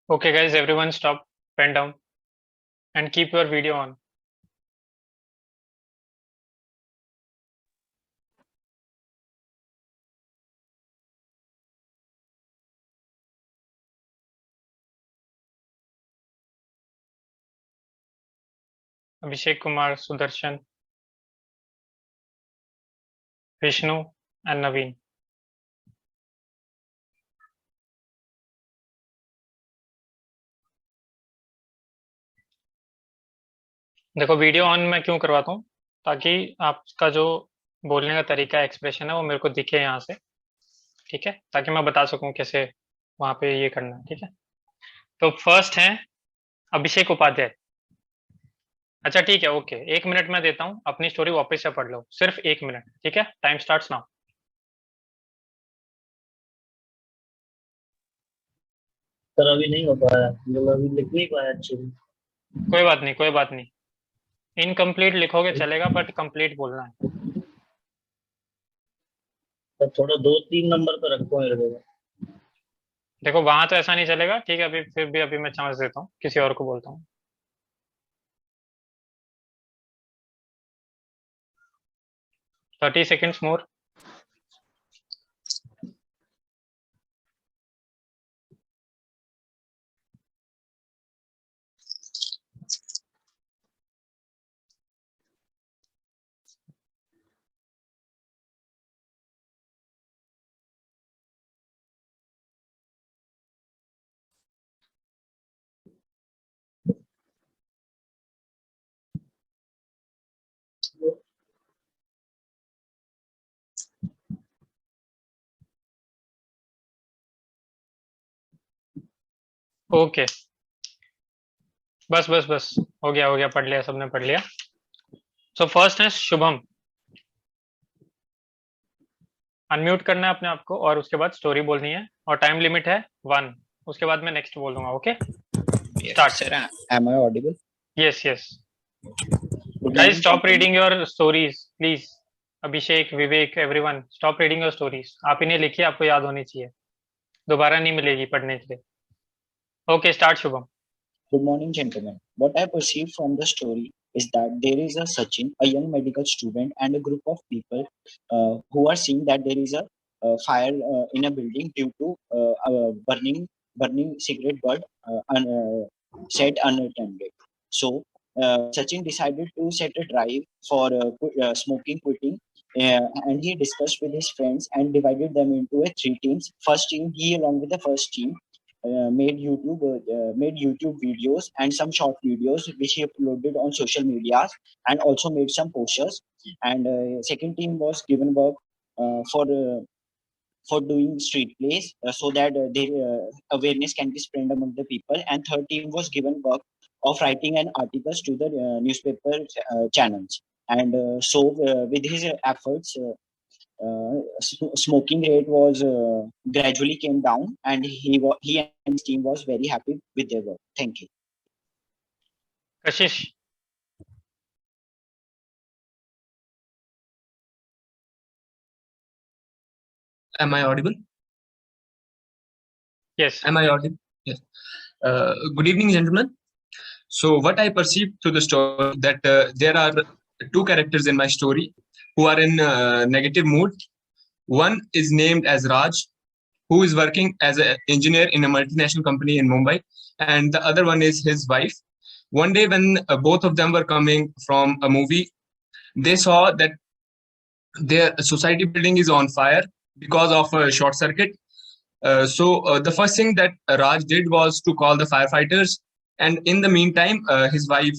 Okay guys, everyone stop, pen down and keep your video on. Abhishek Kumar, Sudarshan, Vishnu and Naveen. देखो video on मैं क्यों करवाता हूँ, ताकि आपका जो बोलने का तरीका एक्सप्रेशन है वो मेरे को दिखे यहाँ से, ठीक है, ताकि मैं बता सकूं कैसे वहां पे ये करना है, ठीक है। तो फर्स्ट है अभिषेक उपाध्याय। अच्छा ठीक है, ओके, 1 मिनट मैं देता हूँ, अपनी स्टोरी वापस से पढ़ लो, सिर्फ 1 मिनट, ठीक है। Time starts now. सर अभी नहीं हो पाया, मतलब अभी लिख नहीं पाया अच्छे से। कोई बात नहीं, कोई बात नहीं, इनकम्प्लीट लिखोगे चलेगा, बट कंप्लीट बोलना है। सर थोड़ा 2-3 नंबर पर रखो मेरे को। देखो वहां तो ऐसा नहीं चलेगा, ठीक है, अभी फिर भी अभी मैं चांस देता हूँ, किसी और को बोलता हूँ। 30 seconds मोर। ओके, बस बस बस, हो गया हो गया, पढ़ लिया, सबने पढ़ लिया। सो फर्स्ट है शुभम। अनम्यूट करना है अपने आप को और उसके बाद स्टोरी बोलनी है, और टाइम लिमिट है 1। उसके बाद मैं नेक्स्ट बोल दूंगा। Okay, Yes, sir. Am I audible? Yes yes. Good guys morning, stop gentlemen. Reading your stories please. Abhishek, Vivek, everyone stop reading your stories. आप इन्हें लिखिए, आपको याद होनी चाहिए, दोबारा नहीं मिलेगी पढ़ने के लिए। Okay start Shubham. Good morning, gentlemen. What I perceive from the story is that there is a Sachin, a young medical student, and a group of people who are seeing that there is a fire in a building due to burning cigarette butt set unattended. So Sachin decided to set a drive for smoking quitting. And he discussed with his friends and divided them into 3 teams. First team, he along with the first team made YouTube videos and some short videos which he uploaded on social medias, and also made some posters. And second team was given work for doing street plays so that their awareness can be spread among the people. And third team was given work of writing an articles to the newspaper channels. And with his efforts, smoking rate was gradually came down, and he and his team was very happy with their work. Thank you. Kashish. Am I audible? Yes. Am I audible? Yes. Good evening, gentlemen. So what I perceive through the story that there are 2 characters in my story who are in negative mood. One is named as Raj, who is working as an engineer in a multinational company in Mumbai, and the other one is his wife. One day when both of them were coming from a movie, they saw that their society building is on fire because of a short circuit. So the first thing that Raj did was to call the firefighters, and in the meantime, his wife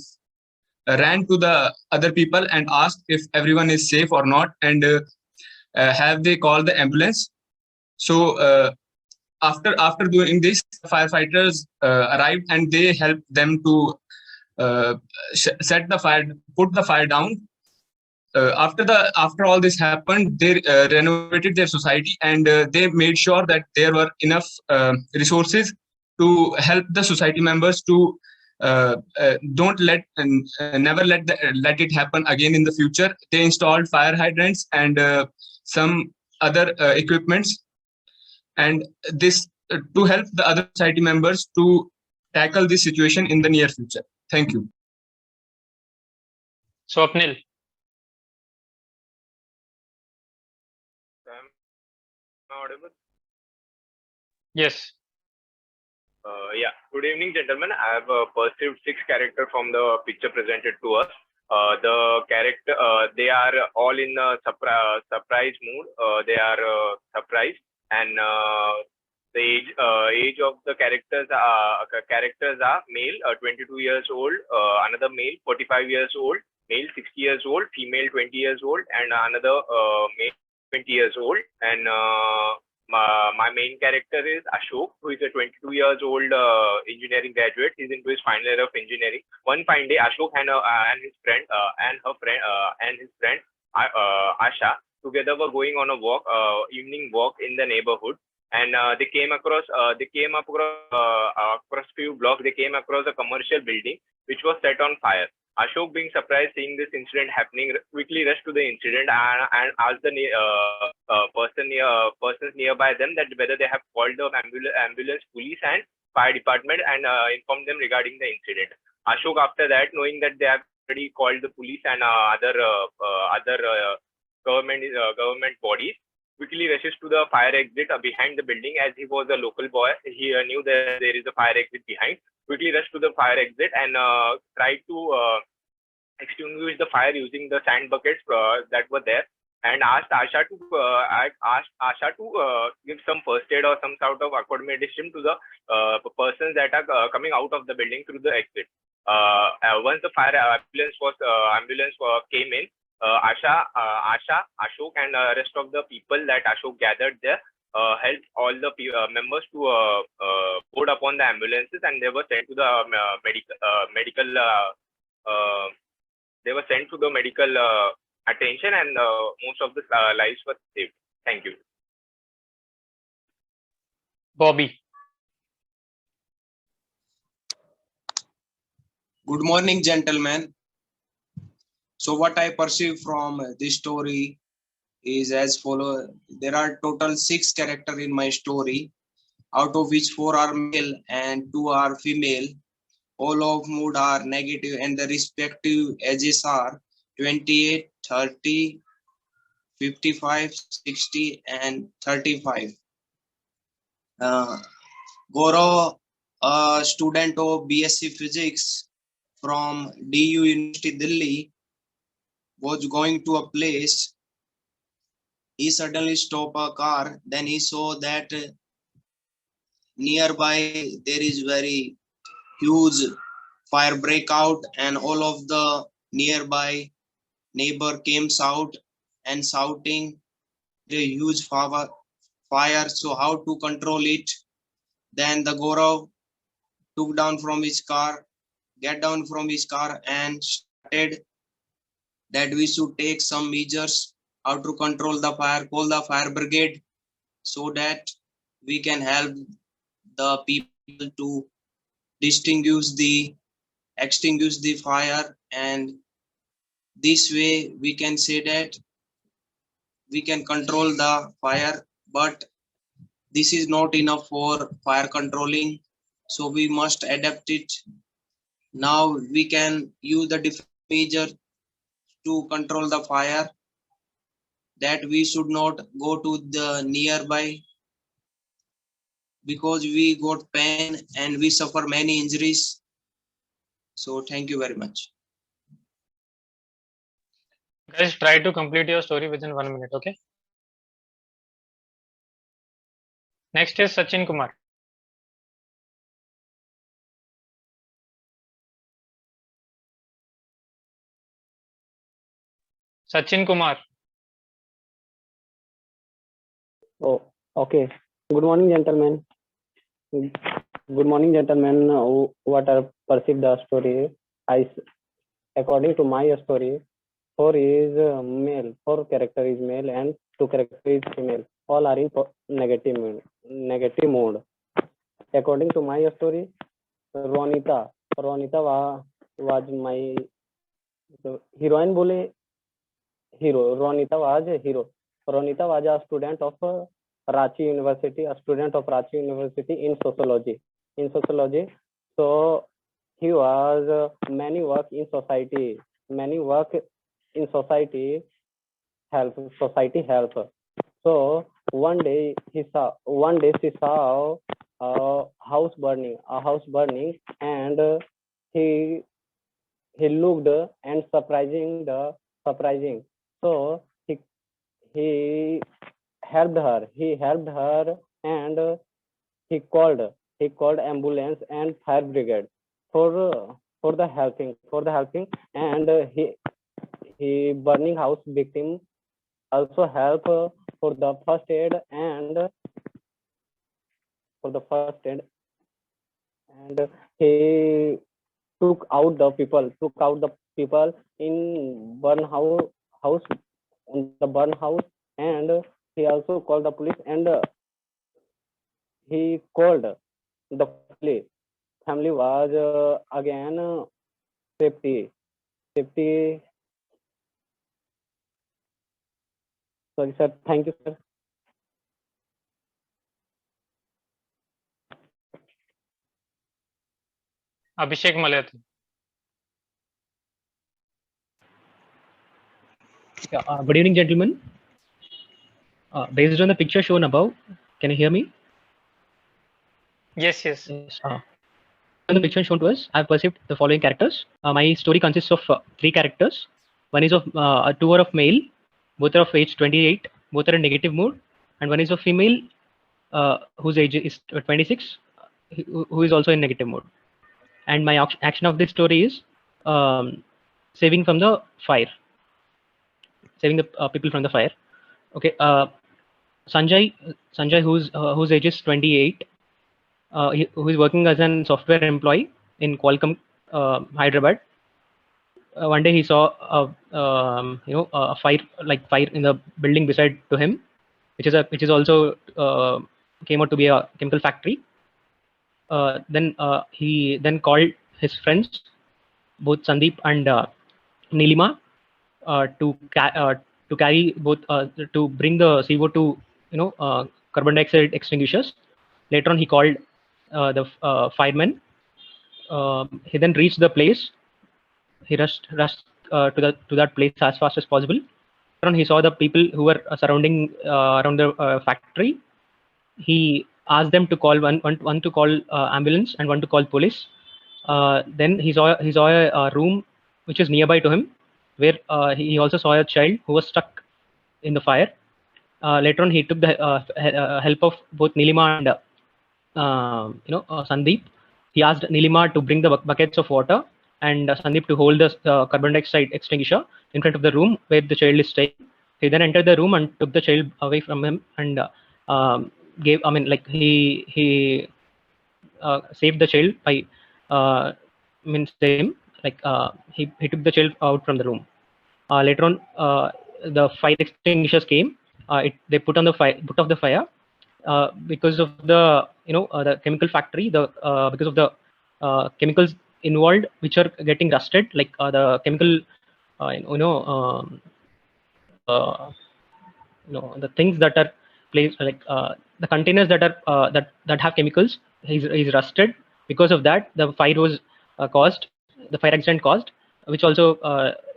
ran to the other people and asked if everyone is safe or not, and have they called the ambulance. So after doing this, firefighters arrived and they helped them to set the fire, put the fire down. After all this happened, they renovated their society, and they made sure that there were enough resources to help the society members to don't let never let it happen again in the future. They installed fire hydrants and some other equipments, and this to help the other society members to tackle this situation in the near future. Thank you. Swapnil. Am I audible? Yes. Yeah. Good evening, gentlemen. I have perceived 6 characters from the picture presented to us. The character, they are all in a surprise mood. They are surprised, and the age of the characters are male, 22 years old, another male, 45 years old, male 60 years old, female 20 years old, and another male 20 years old. And my main character is Ashok, who is a 22 years old engineering graduate. He's into his final year of engineering. One fine day, Ashok and his friend and his friend Asha together were going on a walk, evening walk in the neighborhood, and they came across few blocks. They came across a commercial building which was set on fire. Ashok, being surprised seeing this incident happening, quickly rushed to the incident and asked the persons nearby them that whether they have called the ambulance, police, and fire department and informed them regarding the incident. Ashok, after that, knowing that they have already called the police and other government bodies, quickly rushes to the fire exit behind the building. As he was a local boy, he knew that there is a fire exit behind. Quickly rushed to the fire exit and tried to extinguish the fire using the sand buckets that were there, and asked Asha to give some first aid or some sort of accommodation to the persons that are coming out of the building through the exit. Once the fire ambulance came in, Asha, Ashok, and rest of the people that Ashok gathered there helped all the members to board upon the ambulances, and they were sent to the medical attention, and most of the lives were saved. Thank you. Bobby. Good morning, gentlemen. So what I perceive from this story is as follows. There are total 6 characters in my story, out of which 4 are male and 2 are female. All of mood are negative, and the respective ages are 28, 30, 55, 60, and 35. Gaurav, a student of BSc Physics from DU University, Delhi, was going to a place. He suddenly stopped a car. Then he saw that nearby there is very huge fire breakout, and all of the nearby neighbor came out and shouting a huge fire. So how to control it? Then the Gaurav get down from his car and started that we should take some measures how to control the fire, call the fire brigade, so that we can help the people to extinguish the fire. And this way we can say that we can control the fire, but this is not enough for fire controlling, so we must adapt it. Now we can use the different measure to control the fire, that we should not go to the nearby, because we got pain and we suffer many injuries. So thank you very much. Guys, try to complete your story within 1 minute, okay? Next is Sachin Kumar. Sachin Kumar. Oh, okay. Good morning, gentlemen. Good morning, gentlemen. What I perceive the story, according to my story, 4 is male, 4 character is male, and 2 character is female. All are in negative mode. According to my story, Ronita was my heroine. Bole hero. Ronita was a hero. Ronita was a student of Ranchi University, in sociology. So he was many work in society. Many work in society help. Society help. So one day she saw a house burning, and he looked and surprising. So he he helped her, and he called ambulance and fire brigade for the helping, and he burning house victim also help for the first aid, and for the first aid and he took out the people in house in the burn house, and he also called the police, and he called the family was again safety. Sorry sir, thank you sir. Abhishek मलेत. Good evening, gentlemen. Based on the picture shown above, can you hear me? Yes. Yes. On the picture shown to us, I have perceived the following characters. My story consists of 3 characters. One is of 2 are of male, both are of age 28, both are in negative mood, and one is of female, whose age is 26, who is also in negative mood. And my action of this story is saving from the fire, saving the people from the fire. Okay. Sanjay, whose age is 28, who is working as a software employee in Qualcomm, Hyderabad. One day he saw a fire in the building beside to him, which is also came out to be a chemical factory. Then he then called his friends, both Sandeep and Nilima, to carry both to bring the CO2, carbon dioxide extinguishers. Later on, he called the firemen. He then reached the place. He rushed to that place as fast as possible. Later on, he saw the people who were surrounding around the factory. He asked them to call one to call ambulance and one to call police. Then he saw a room which is nearby to him, where he also saw a child who was stuck in the fire. Later on, he took the help of both Nilima and Sandeep. He asked Nilima to bring the buckets of water, and Sandeep to hold the carbon dioxide extinguisher in front of the room where the child is staying. He then entered the room and took the child away from him, and he saved the child by he took the child out from the room. Later on, the fire extinguishers came. They put off the fire because of the the chemical factory. Because of the chemicals involved, which are getting rusted, like the chemical, the things that are placed, like the containers that are that have chemicals is rusted. Because of that, the fire was caused, the fire accident caused, which also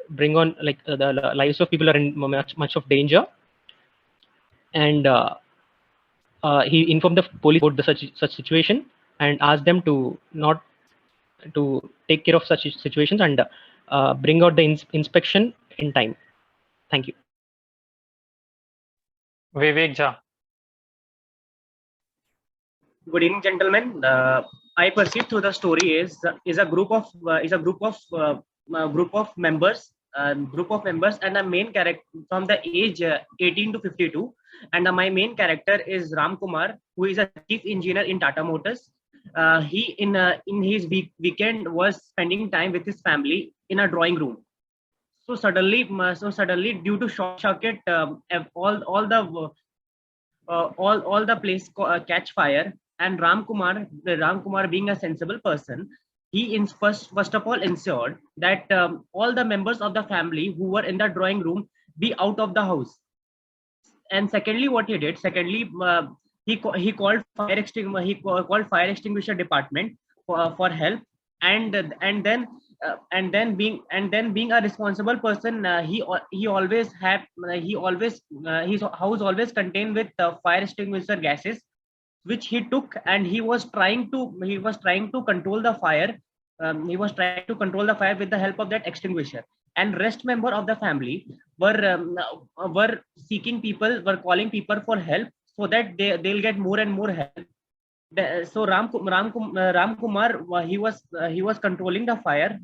bring on the lives of people are in much of danger. And he informed the police about the such situation and asked them to not to take care of such situations, and bring out the inspection in time. Thank you. Vivek Jha. Good evening, gentlemen. I perceive through the story is a group of members, and a main character from the age 18 to 52. And my main character is Ram Kumar, who is a chief engineer in Tata Motors. He in his weekend was spending time with his family in a drawing room. So suddenly, due to short circuit, all the place catch fire. And Ram Kumar being a sensible person, he first of all ensured that all the members of the family who were in the drawing room be out of the house. And secondly, what he did, he called fire extinguisher department for help, and then being a responsible person, he always his house always contained with fire extinguisher gases, which he took, and he was trying to control the fire. He was trying to control the fire with the help of that extinguisher. And rest member of the family were calling people for help, so that they'll get more and more help. So Ram Kumar, he was controlling the fire.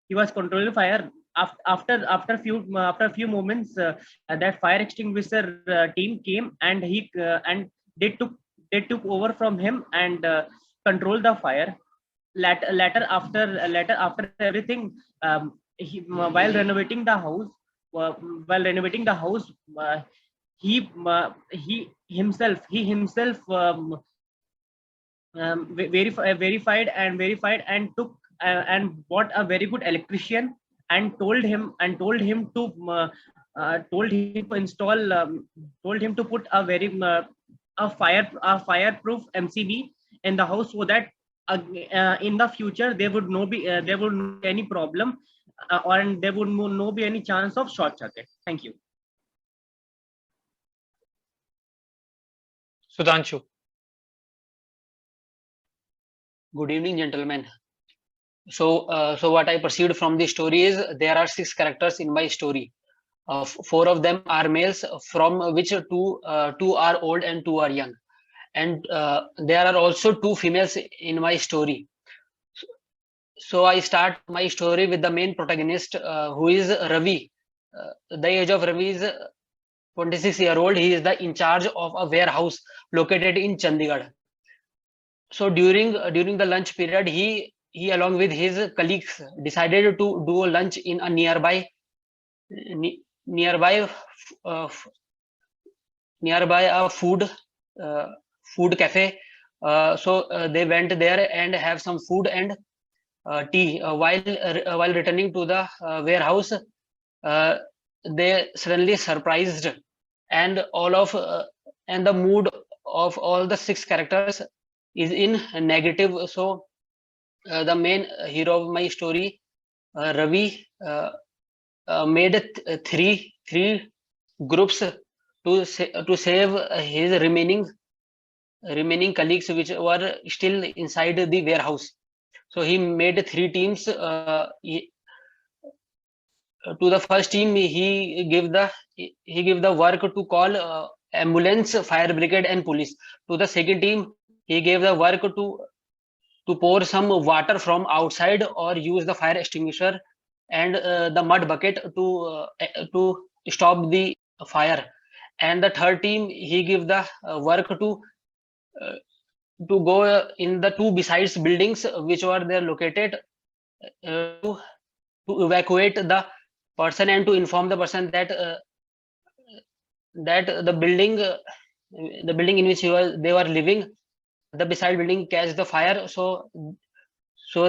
He was controlling fire. After a few moments, that fire extinguisher team came, and they took over from him, and controlled the fire. Later after everything, while renovating the house, he himself verified and took and bought a very good electrician, and told him to install told him to put a fireproof MCB in the house, so that in the future there would not be any problem, and there would no be any chance of short circuit. Thank you. Sudhanshu. Good evening, gentlemen. So what I perceived from the story is there are 6 characters in my story. 4 of them are males, from which two are old and 2 are young, and there are also 2 females in my story. So I start my story with the main protagonist, who is Ravi. The age of Ravi is 26-year-old. He is the in charge of a warehouse located in Chandigarh. So during the lunch period, he along with his colleagues decided to do a lunch in a nearby a food cafe. So they went there and have some food and tea. While returning to the warehouse, they suddenly surprised, and the mood of all the 6 characters is in negative. So the main hero of my story, Ravi, made three groups to save his remaining colleagues which were still inside the warehouse. So he made 3 teams. To the first team, he gave the work to call ambulance, fire brigade, and police. To the second team, he gave the work to pour some water from outside, or use the fire extinguisher and the mud bucket to stop the fire. And the third team, he gave the work to go in the 2 besides buildings which were there located, to evacuate the person and to inform the person that the building in which they were living, the beside building, catch the fire. So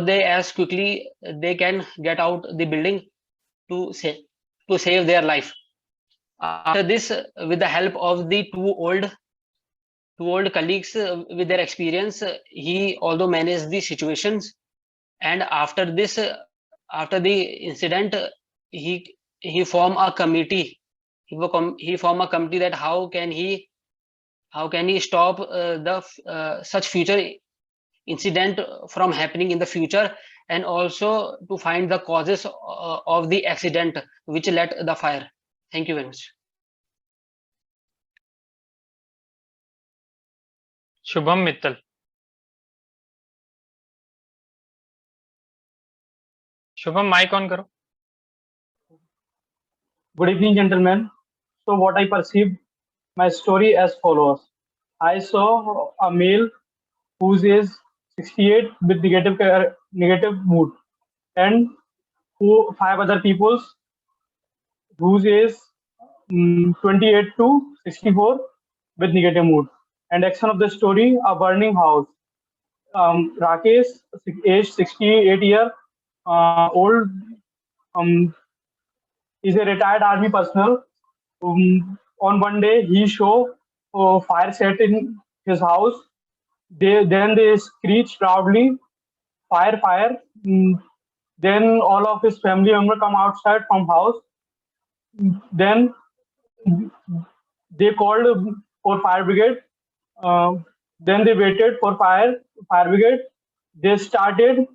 they as quickly they can get out the building to save their life. After this, with the help of the two old colleagues with their experience, he although managed the situations. And after the incident, he formed a committee. He formed a committee that how can he stop such future incident from happening in the future, and also to find the causes of the accident which led the fire. Thank you very much. Shubham Mittal. Shubham, mic on karo. Good evening, gentlemen. So what I perceived my story as follows. I saw a male whose age 68 with negative mood, and 5 other peoples whose age 28 to 64 with negative mood. And action of the story, a burning house. Rakesh, age 68 year old, is a retired army personnel. On one day, he saw fire set in his house. Then they screeched loudly fire. Then all of his family members come outside from house. Then they called for fire brigade. Then they waited for fire brigade. They started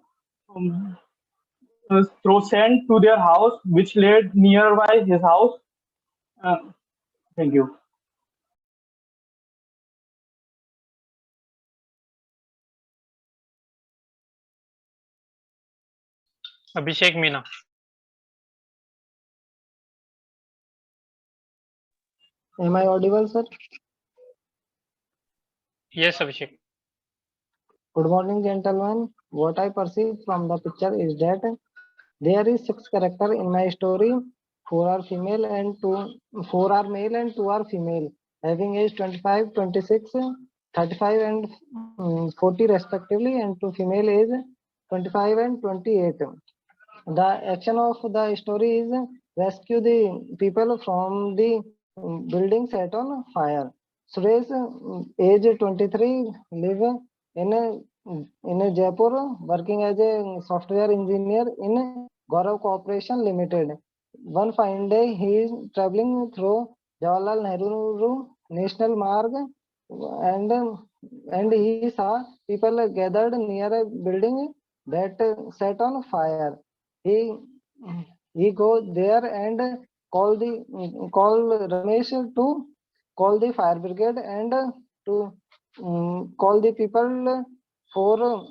um, throw sand to their house, which lay nearby his house. Uh, thank you. Abhishek Meena. Am I audible, sir? Yes, Abhishek. Good morning, gentlemen. What I perceive from the picture is that there is 6 characters in my story. 4 are female and 4 are male and 2 are female, having age 25, 26, 35 and 40 respectively, and 2 female age 25 and 28. The action of the story is rescue the people from the building set on fire. Suresh, age 23, live in Jaipur, working as a software engineer in Gaurav Corporation Limited. One fine day, he is traveling through Jawaharlal Nehru National Marg, and he saw people gathered near a building that set on fire. He go there and call Ramesh to call the fire brigade and to call the people for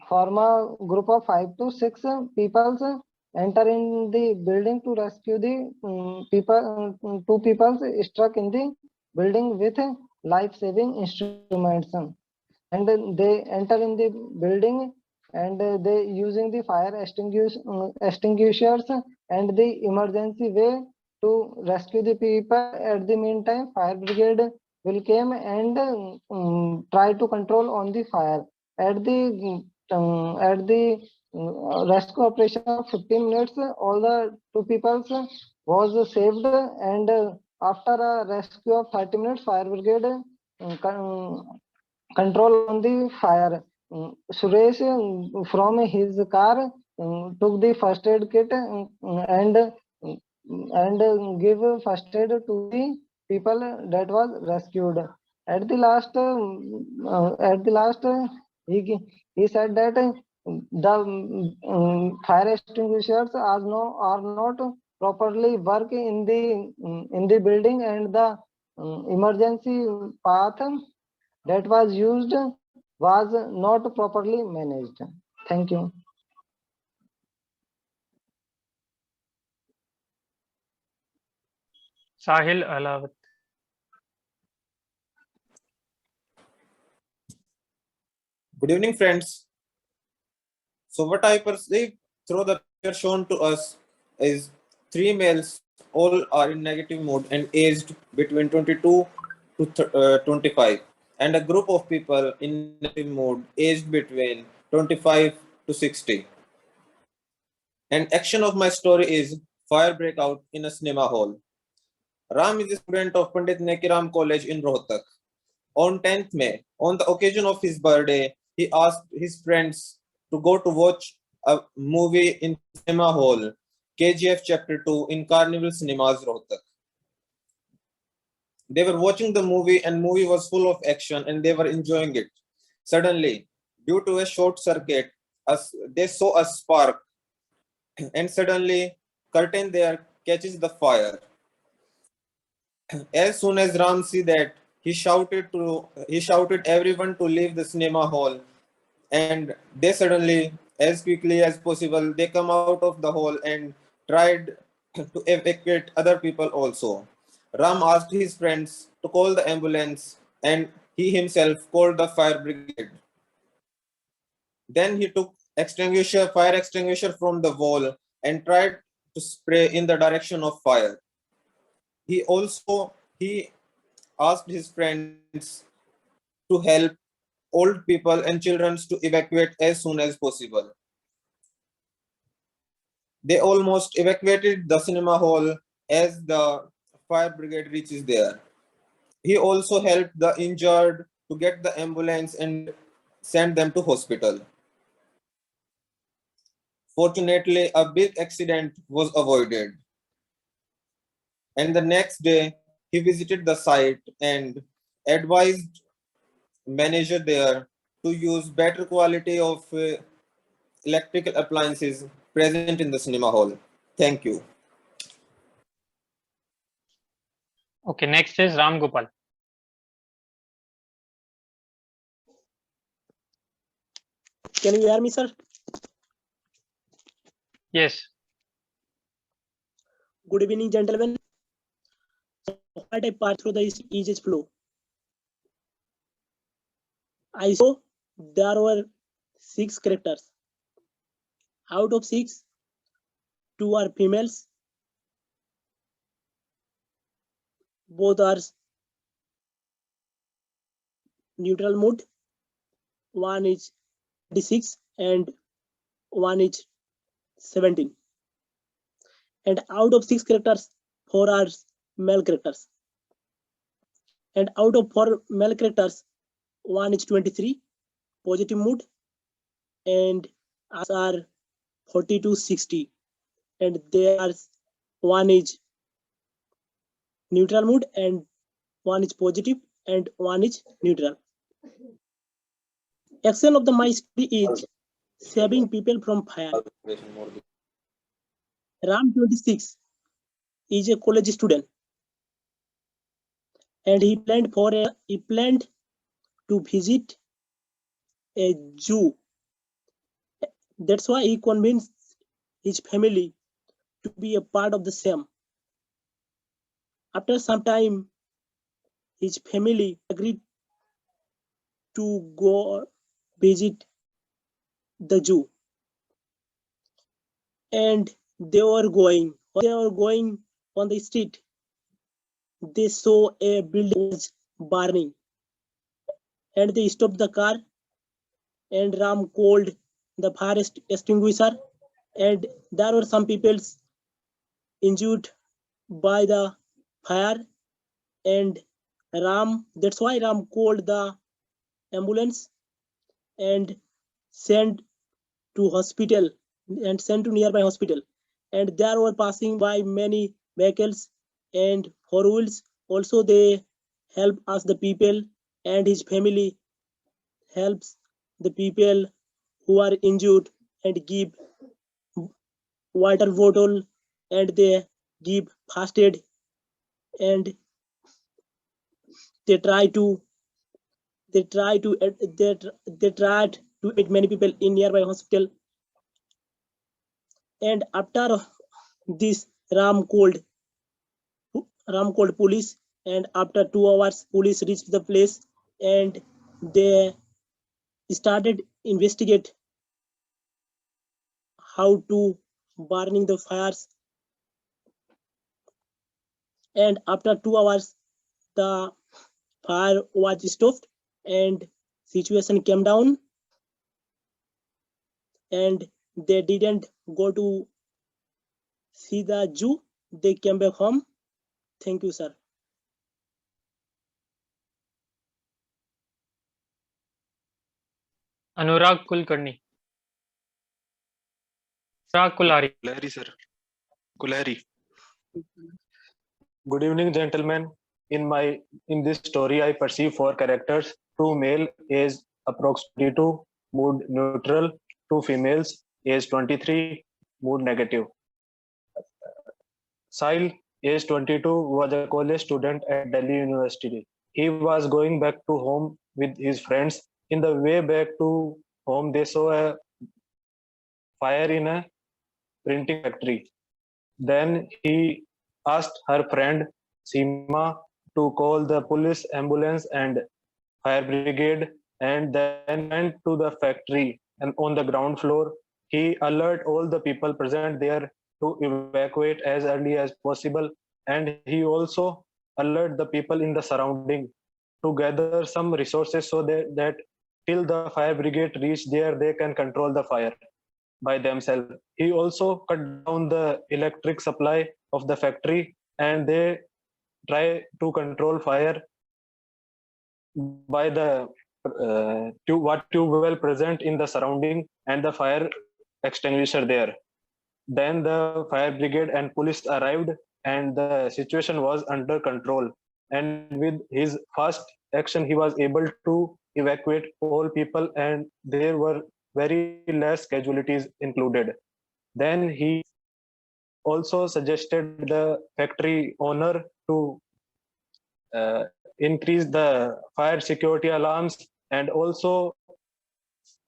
form a group of 5 to 6 people enter in the building to rescue the two people struck in the building with life-saving instruments. And they enter in the building and they using the fire extinguishers and the emergency way to rescue the people. At the meantime, fire brigade will come and try to control on the fire. At the rescue operation of 15 minutes, all the 2 people was saved, and after a rescue of 30 minutes, fire brigade control on the fire. Suresh from his car took the first aid kit and give first aid to the people that was rescued. At the last, he said that the fire extinguishers are not properly work in the building, and the emergency path that was used was not properly managed. Thank you. Sahil Alawat. Good evening, friends. So what I perceive through the picture shown to us is 3 males, all are in negative mood and aged between 22 to 25, and a group of people in negative mood aged between 25 to 60. And action of my story is fire breakout in a cinema hall. Ram is a student of Pandit Nekiram College in Rohtak. On 10th May, on the occasion of his birthday, he asked his friends to go to watch a movie in cinema hall, KGF Chapter 2 in Carnival Cinemas, Rohtak. They were watching the movie and movie was full of action and they were enjoying it. Suddenly, due to a short circuit, they saw a spark and suddenly curtain there catches the fire. As soon as Ram see that, he shouted everyone to leave the cinema hall, and they suddenly, as quickly as possible, they come out of the hall and tried to evacuate other people also. Ram asked his friends to call the ambulance and he himself called the fire brigade. Then he took fire extinguisher from the wall and tried to spray in the direction of fire. He asked his friends to help old people and children to evacuate as soon as possible. They almost evacuated the cinema hall as the fire brigade reaches there. He also helped the injured to get the ambulance and send them to hospital. Fortunately, a big accident was avoided. And the next day, he visited the site and advised manager there to use better quality of electrical appliances present in the cinema hall. Thank you. Okay, next is Ram Gopal. Can you hear me, sir? Yes. Good evening, gentlemen. What I passed through the easiest flow. I saw there were 6 characters. Out of 6, 2 are females. Both are neutral mood. One is 26 and one is 17. And out of 6 characters, 4 are male characters. And out of 4 male characters, one is 23, positive mood, and others are 42, 60. And there's one is neutral mood and one is positive and one is neutral. Action of the my story is saving people from fire. Ram 26 is a college student and he planned to visit a zoo. That's why he convinced his family to be a part of the same. After some time, his family agreed to go visit the zoo. And they were going on the street. They saw a building was burning. And they stopped the car and Ram called the fire extinguisher, and there were some people injured by the fire, and that's why Ram called the ambulance and sent to nearby hospital. And there were passing by many vehicles and 4 wheels. Also they help us the people, and his family helps the people who are injured and give water bottle, and they give first aid, and they tried to admit many people in nearby hospital. And after this, Ram called police, and after 2 hours police reached the place and they started investigate how to burning the fires. And after 2 hours the fire was stopped and situation came down, and they didn't go to see the zoo. They came back home. Thank you, sir. Anurag Kulkarni. Anurag Kulhari. Kulhari, sir. Kulhari. Good evening, gentlemen. In this story, I perceive 4 characters: 2 male, age approximately 22, mood neutral; 2 females, age 23, mood negative. Sahil, age 22, was a college student at Delhi University. He was going back to home with his friends. In the way back to home, they saw a fire in a printing factory. Then he asked her friend Seema to call the police, ambulance, and fire brigade, and then went to the factory. And on the ground floor, he alerted all the people present there to evacuate as early as possible. And he also alerted the people in the surrounding to gather some resources so that till the fire brigade reach there, they can control the fire by themselves. He also cut down the electric supply of the factory, and they try to control fire by the tube well present in the surrounding, and the fire extinguisher there. Then the fire brigade and police arrived, and the situation was under control. And with his fast action, he was able to evacuate all people, and there were very less casualties included. Then he also suggested the factory owner to increase the fire security alarms and also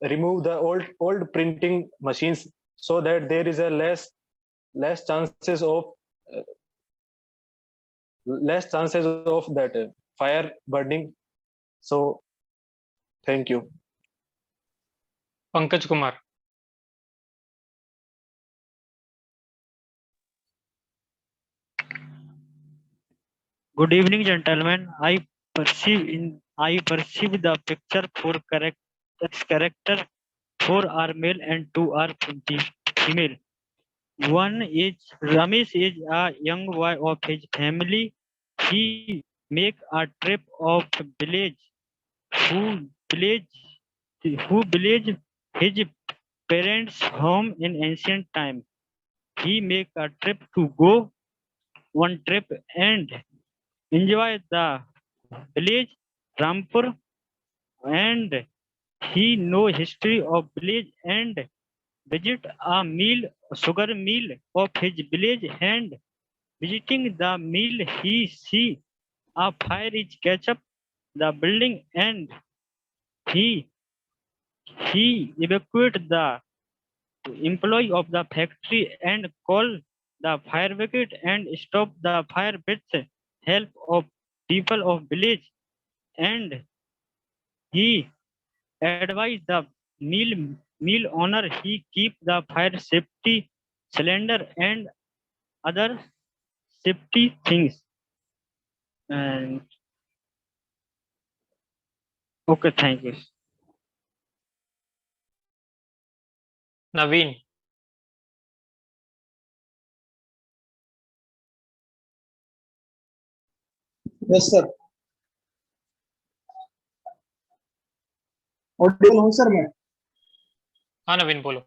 remove the old printing machines so that there is a less chances of uh, that fire burning. So thank you. Pankaj Kumar. Good evening, gentlemen. I perceive the picture for character. 4 are male and 2 are female. One is Ramesh is a young boy of his family. He make a trip of village. Who village his parents' home in ancient time. He make a trip to go one trip and enjoy the village Rampur, and he know history of village and visit a sugar mill of his village, and visiting the mill he see a fire is catch up the building, and he evacuate the employee of the factory and call the fire brigade and stop the fire with help of people of village, and he advised the mill owner he keep the fire safety cylinder and other safety things. And okay, thank you. Naveen. Yes, sir. Audible हूँ sir मैं. हाँ नवीन बोलो.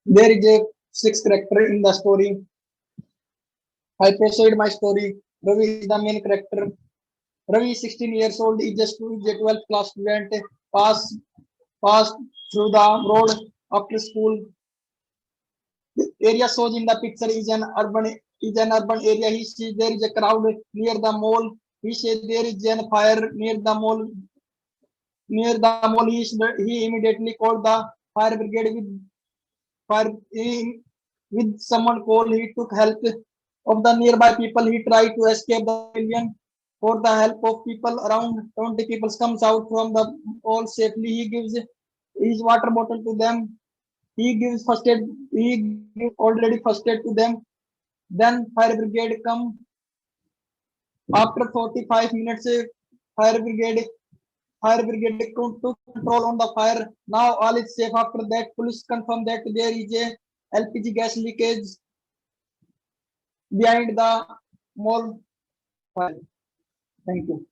There is a 6 character in the story. I proceed my story. Ravi is the main character. Ravi is 16 years old. He just is a 12th class student. Passed through the road after school. The area shown in the picture is an urban area. He sees there is a crowd near the mall. He said there is a fire near the mall. He immediately called the fire brigade with someone called. He took help of the nearby people. He tried to escape the pavilion. For the help of people, around 20 people comes out from the all safely. He gives his water bottle to them. He gives first aid. He gives already first aid to them. Then fire brigade come. After 45 minutes, fire brigade took control on the fire. Now all is safe. After that, police confirm that there is a LPG gas leakage behind the mall fire. Thank you.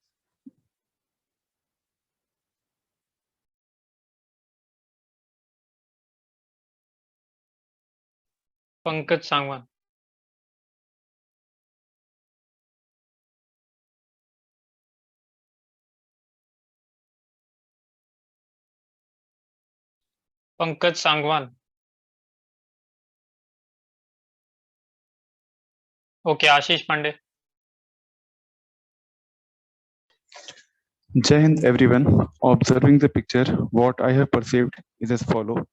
Pankaj Sangwan. Pankaj Sangwan. Okay Ashish Pandey. Jai Hind everyone. Observing the picture, what I have perceived is as follow.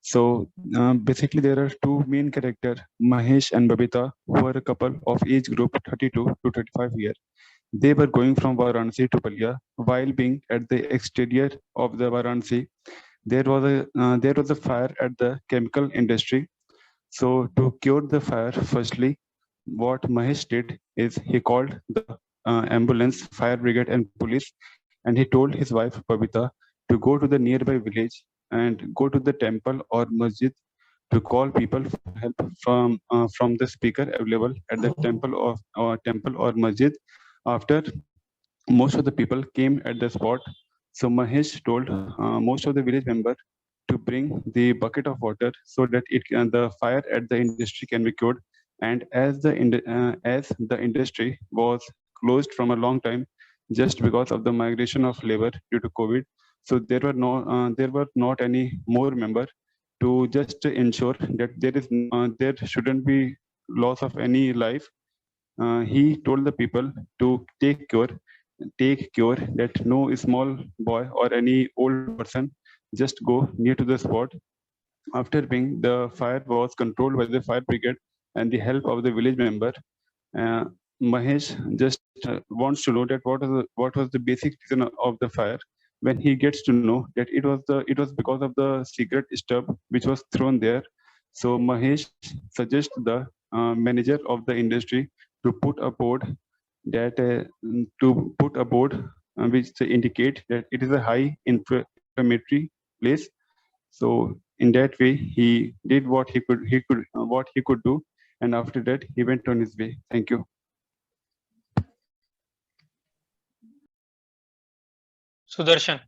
So basically there are two main characters, Mahesh and Babita, who are a couple of age group 32 to 35 years. They were going from Varanasi to Palia. While being at the exterior of the Varanasi, there was a fire at the chemical industry. So to cure the fire, firstly, what Mahesh did is he called the ambulance, fire brigade, and police, and he told his wife Babita to go to the nearby village and go to the temple or masjid to call people for help from the speaker available at the temple or masjid. After most of the people came at the spot, so Mahesh told most of the village members to bring the bucket of water so that the fire at the industry can be cured. And as the industry was closed from a long time just because of the migration of labor due to COVID, so there were not any more member to just ensure that there shouldn't be loss of any life. He told the people to take care that no small boy or any old person just go near to the spot. After being the fire was controlled by the fire brigade and the help of the village member, uh, Mahesh just wants to know that what was the basic reason of the fire. When he gets to know that it was because of the cigarette stub which was thrown there, so Mahesh suggests the manager of the industry to put a board which indicate that it is a high inflammatory place. So in that way, he did what he could do, and after that, he went on his way. Thank you. Sudarshan.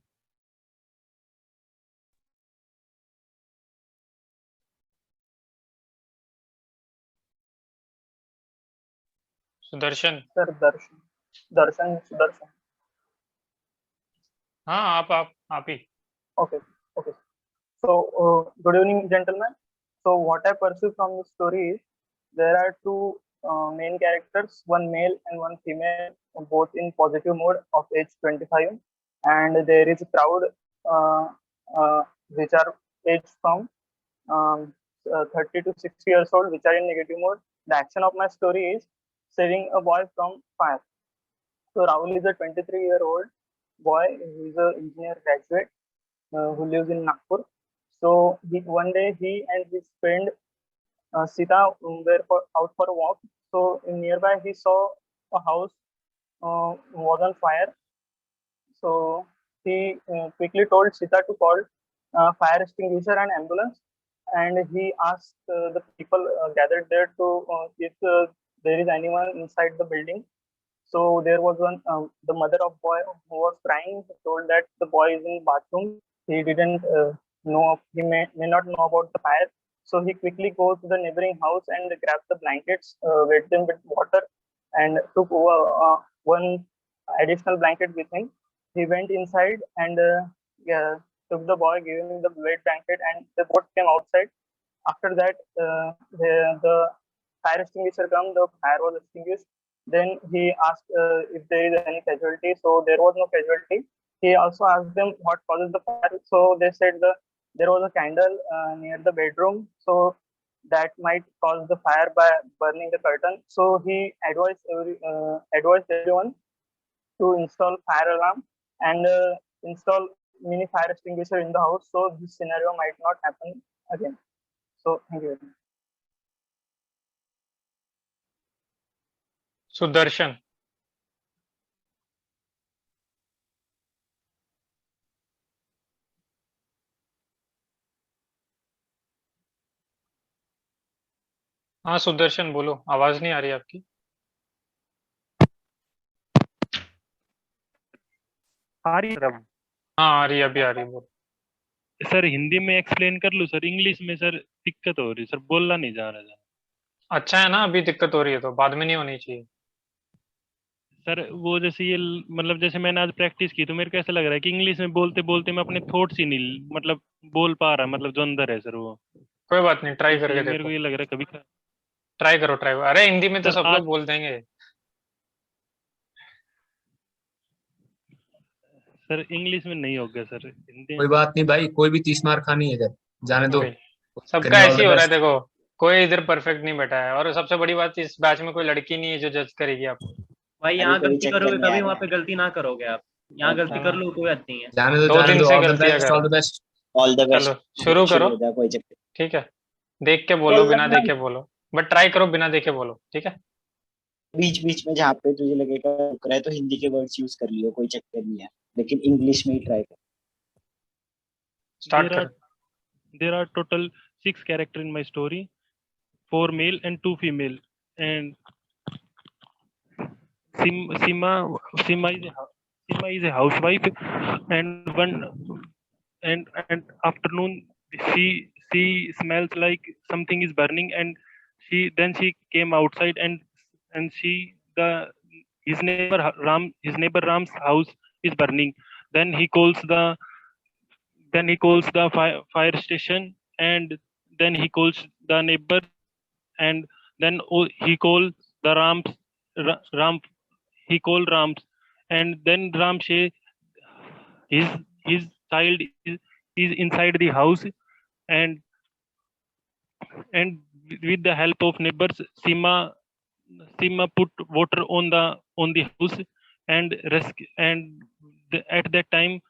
Sudarshan sir Darshan Sudarshan हाँ आप ही okay okay so good evening gentlemen. So what I perceive from the story is there are two main characters, one male and one female, both in positive mode of age 25, and there is a crowd which are aged from 30 to 60 years old, which are in negative mode. The action of my story is saving a boy from fire. So Rahul is a 23-year-old boy who is an engineer graduate who lives in Nagpur. So one day he and his friend Sita were out for a walk. So nearby he saw a house was on fire. So he quickly told Sita to call fire extinguisher and ambulance, and he asked the people gathered there to if there is anyone inside the building. So there was one the mother of boy who was crying told that the boy is in bathroom. He didn't he may not know about the fire. So he quickly goes to the neighboring house and grabs the blankets, wet them with water, and took one additional blanket with him. He went inside and took the boy, gave him the wet blanket, and they both came outside. After that, the fire extinguisher came, the fire was extinguished. Then he asked if there is any casualty. So there was no casualty. He also asked them what causes the fire. So they said there was a candle near the bedroom, so that might cause the fire by burning the curtain. So he advised everyone to install fire alarm and install mini fire extinguisher in the house, so this scenario might not happen again. So thank you. Sudarshan. हाँ सुदर्शन बोलो, आवाज नहीं आ रही आपकी. आ रही है अब? हाँ आ रही है, अभी आ रही है. बोलो सर हिंदी में एक्सप्लेन कर लूं सर, इंग्लिश में सर दिक्कत हो रही सर, बोलना नहीं जा रहा सर. अच्छा है ना, अभी दिक्कत हो रही है तो बाद में नहीं होनी चाहिए. सर वो जैसे ये मतलब जैसे मैंने आज प्रैक्टिस की तो मेरे को ऐसा लग रहा है कि इंग्लिश में बोलते बोलते मैं अपने थॉट्स ही नहीं मतलब बोल पा रहा, मतलब जो अंदर है सर वो. कोई बात नहीं, ट्राई करके मेरे देखो. को ये लग रहा है कभी ट्राई करो. अरे हिंदी में तो सर, सब लोग बोल देंगे. सर इंग्लिश में नहीं होगा सर, हिंदी. कोई बात नहीं भाई, कोई भी 30 मार्क खानी है इधर, जाने दो. सबका ऐसे ही हो रहा है. देखो कोई इधर परफेक्ट नहीं बैठा है, और सबसे बड़ी बात इस बैच में कोई लड़की नहीं है जो जज करेगी आपको. भाई यहाँ गलती करोगे कभी वहाँ पे गलती ना करोगे आप. यहाँ गलती कर लो कोई बात नहीं है. जाने दो. 2 दिन से गलतियां कर. All the best. चलो शुरू करो. कोई चक्कर. ठीक है, देख के बोलो, बिना देखे बोलो, बट ट्राई करो बिना देखे बोलो. ठीक है, बीच बीच में जहाँ पे तुझे लगेगा रुक रहा है तो हिंदी के वर्ड्स यूज कर लियो, कोई चक्कर नहीं है, लेकिन इंग्लिश में ही ट्राई कर. स्टार्ट कर. There are total 6 characters in my story, 4 male and 2 female, and Sima is a housewife, and afternoon she smells like something is burning, and she came outside, and his neighbor Ram's house is burning. Then he calls the fire station, and then he calls the neighbor, and then he calls the Ram. He called Rams, and then Ram say his his child is inside the house, and and with the help of neighbors, Sima put water on the house, and rescue, and at that time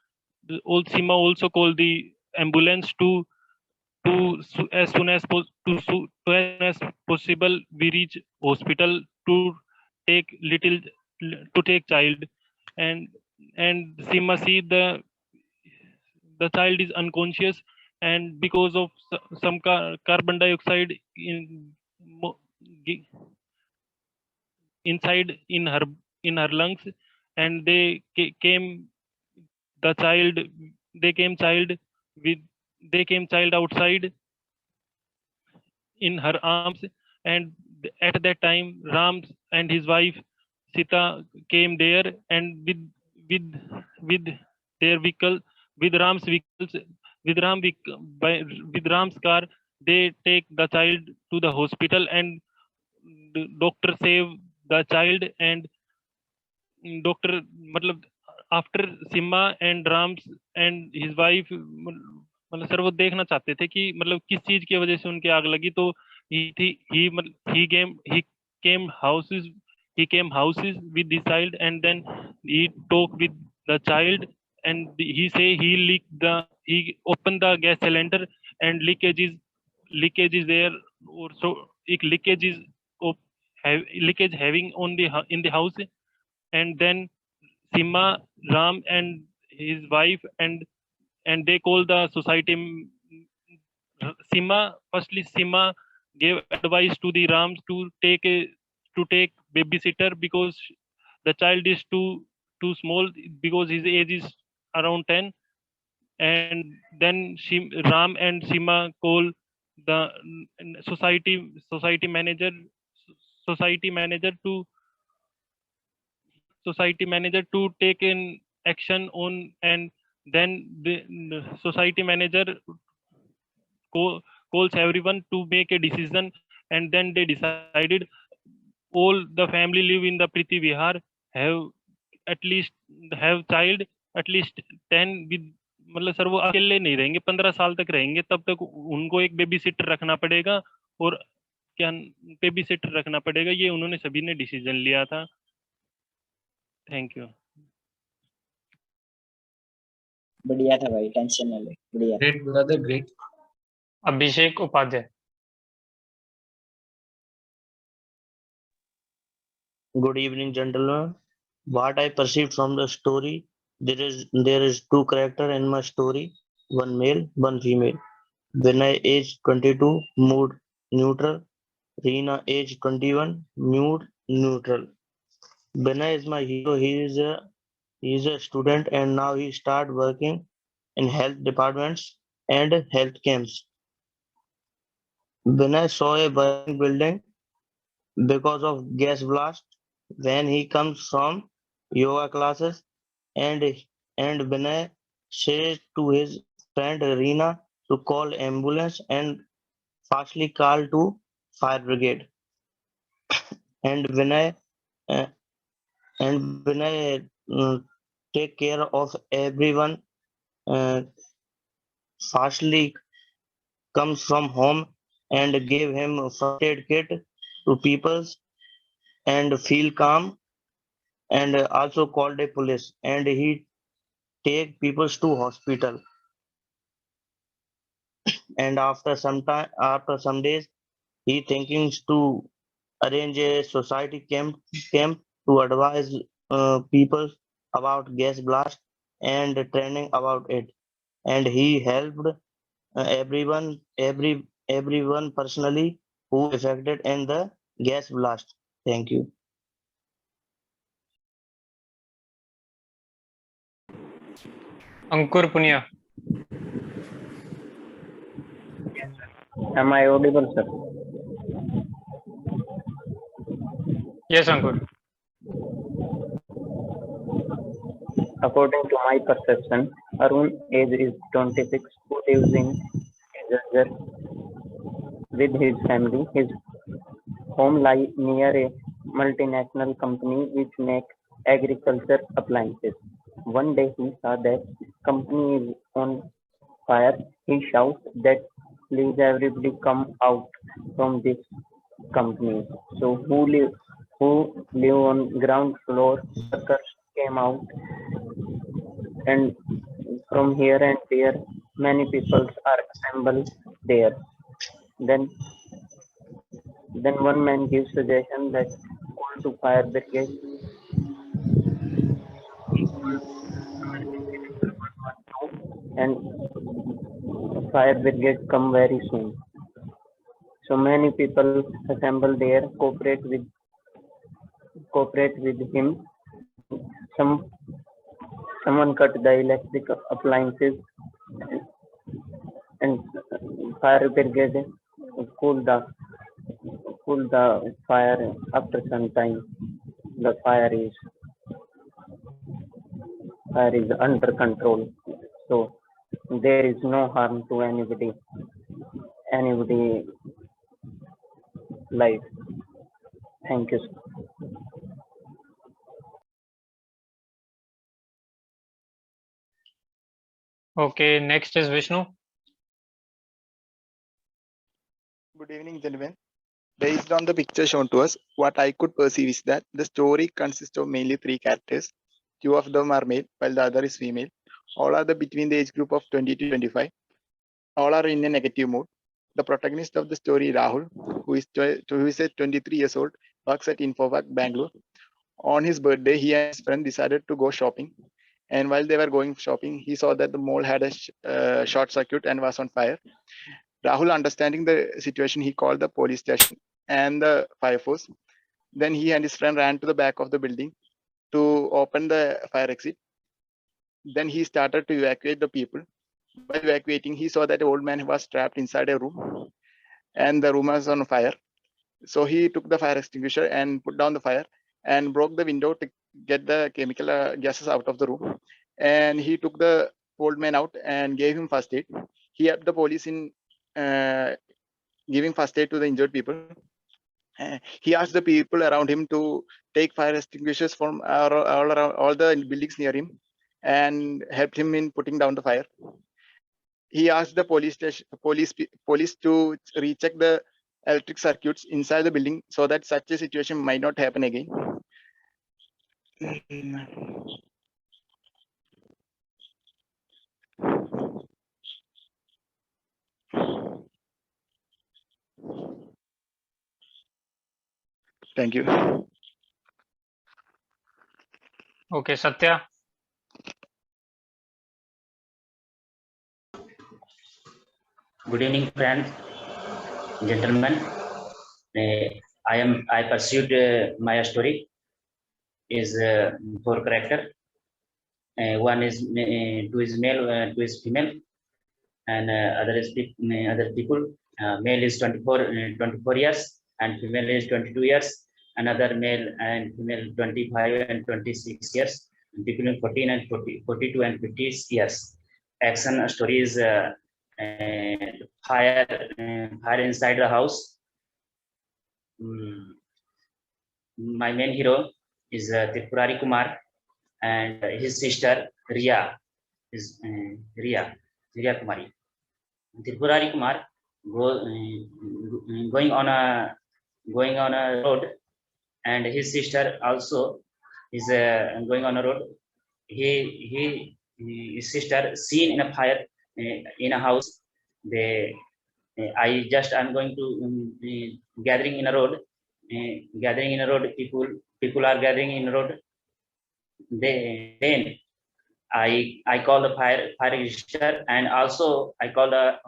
the old Sima also called the ambulance as soon as possible we reach hospital to take little to take child, and Sima see the child is unconscious, and because of some carbon dioxide mo- gi- inside in her lungs, and came the child they came child with they came child outside in her arms, and at that time Ram and his wife Sita came there, and with with their vehicle, with Ram's vehicles, with by, with Ram's car, they take the child to the hospital, and the doctor save the child, and doctor मतलब after सिम्मा and राम्स and his wife, मतलब sir वो देखना चाहते थे कि मतलब किस चीज की वजह से उनकी आग लगी, तो ही केम houses with the child, and then he talk with the child, and he say he opened the gas cylinder, and leakage is there, or so एक leakage is leakage having on the in the house, and then Sima, Ram, and his wife, and they call the society. Sima gave advice to the Rams to take babysitter, because the child is too small, because his age is around 10, and then Ram and Sima call the society manager to take an action on, and then the society manager calls everyone to make a decision, and then they decided all the family live in the Priti Vihar, have at least have child at least 10 with, मतलब sir वो अकेले नहीं रहेंगे, 15 साल तक रहेंगे, तब तक उनको एक बेबी सिटर रखना पड़ेगा, और क्या बेबी सिटर रखना पड़ेगा, ये उन्होंने सभी ने डिसीजन लिया था। Thank you. बढ़िया था भाई, टेंशन ना ले, बढ़िया। Great, brother, great. Abhishek Upadhyay. Good evening, gentlemen. What I perceived from the story, there is two character in my story, one male, one female. When I age 22, mood neutral. Reena age 21, mood neutral. Benai is my hero. He is a student, and now he start working in health departments and health camps. Benai saw a burning building because of gas blast when he comes from yoga classes, and Benai says to his friend Reena to call ambulance and fastly call to fire brigade. And uh, when I take care of everyone, uh, fastly comes from home and give him a first aid kit to people and feel calm, and also called a police, and he take people to hospital. And after some days, he thinking to arrange a society camp to advise people about gas blast and training about it, and he helped everyone personally who affected in the gas blast. Thank you. Ankur Punia. Am I audible, sir? Yes, Ankur. According to my perception, Arun age is 26, who lives in Jajjar with his family. His home lies near a multinational company which makes agriculture appliances. One day he saw that company is on fire. He shouts that please everybody come out from this company. So who live on ground floor workers came out, and from here and there many people are assembled there. Then one man gives suggestion that call to fire brigade. And fire brigade come very soon. So many people assemble there, cooperate with him. Someone cut the electric appliances, and fire brigade cool the fire. After some time, the fire is under control. So there is no harm to anybody life. Thank you, sir. Okay, next is Vishnu. Good evening, gentlemen. Based on the picture shown to us, what I could perceive is that the story consists of mainly 3 characters. 2 of them are male, while the other is female. All are between the age group of 20 to 25. All are in a negative mood. The protagonist of the story, Rahul, who is 23 years old, works at Infovac, Bangalore. On his birthday, he and his friend decided to go shopping. And while they were going shopping, he saw that the mall had a short circuit and was on fire. Rahul, understanding the situation, he called the police station and the fire force. Then he and his friend ran to the back of the building to open the fire exit. Then he started to evacuate the people. While evacuating, he saw that the old man was trapped inside a room and the room was on fire. So he took the fire extinguisher and put down the fire and broke the window to get the chemical gases out of the room. And he took the old man out and gave him first aid. He helped the police in giving first aid to the injured people. He asked the people around him to take fire extinguishers from all around all the buildings near him and helped him in putting down the fire. He asked the police to recheck the electric circuits inside the building so that such a situation might not happen again. Thank you. Okay, Satya. Good evening, friends, gentlemen. I pursued my story is 4 character. One is 2 is male, 2 is female, and other people. Male is 24 years, and female is 22 years. Another male and female 25 and 26 years. People in 14 and 42 and 50 years. Action story is fire inside the house. My main hero is Tripurari Kumar, and his sister Riya is Riya Kumari. Tripurari Kumar going on a road, and his sister also is going on a road. His sister seen in a fire in a house. I'm going to gathering in a road. People are gathering in a road. Then I call the fire extinguisher, and also I call the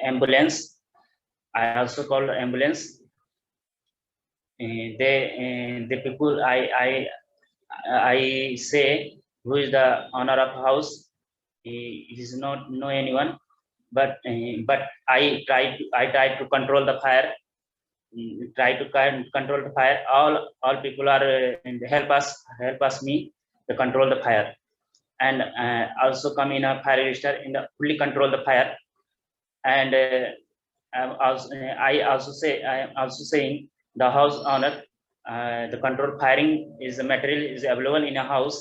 ambulance. I also call the ambulance. The people I say who is the owner of house. He does not know anyone. but I tried to control the fire. Try to control the fire. All people are help us me to control the fire, and also come in a fire register in the fully control the fire. And I am also saying the house owner, the control firing is the material is available in a house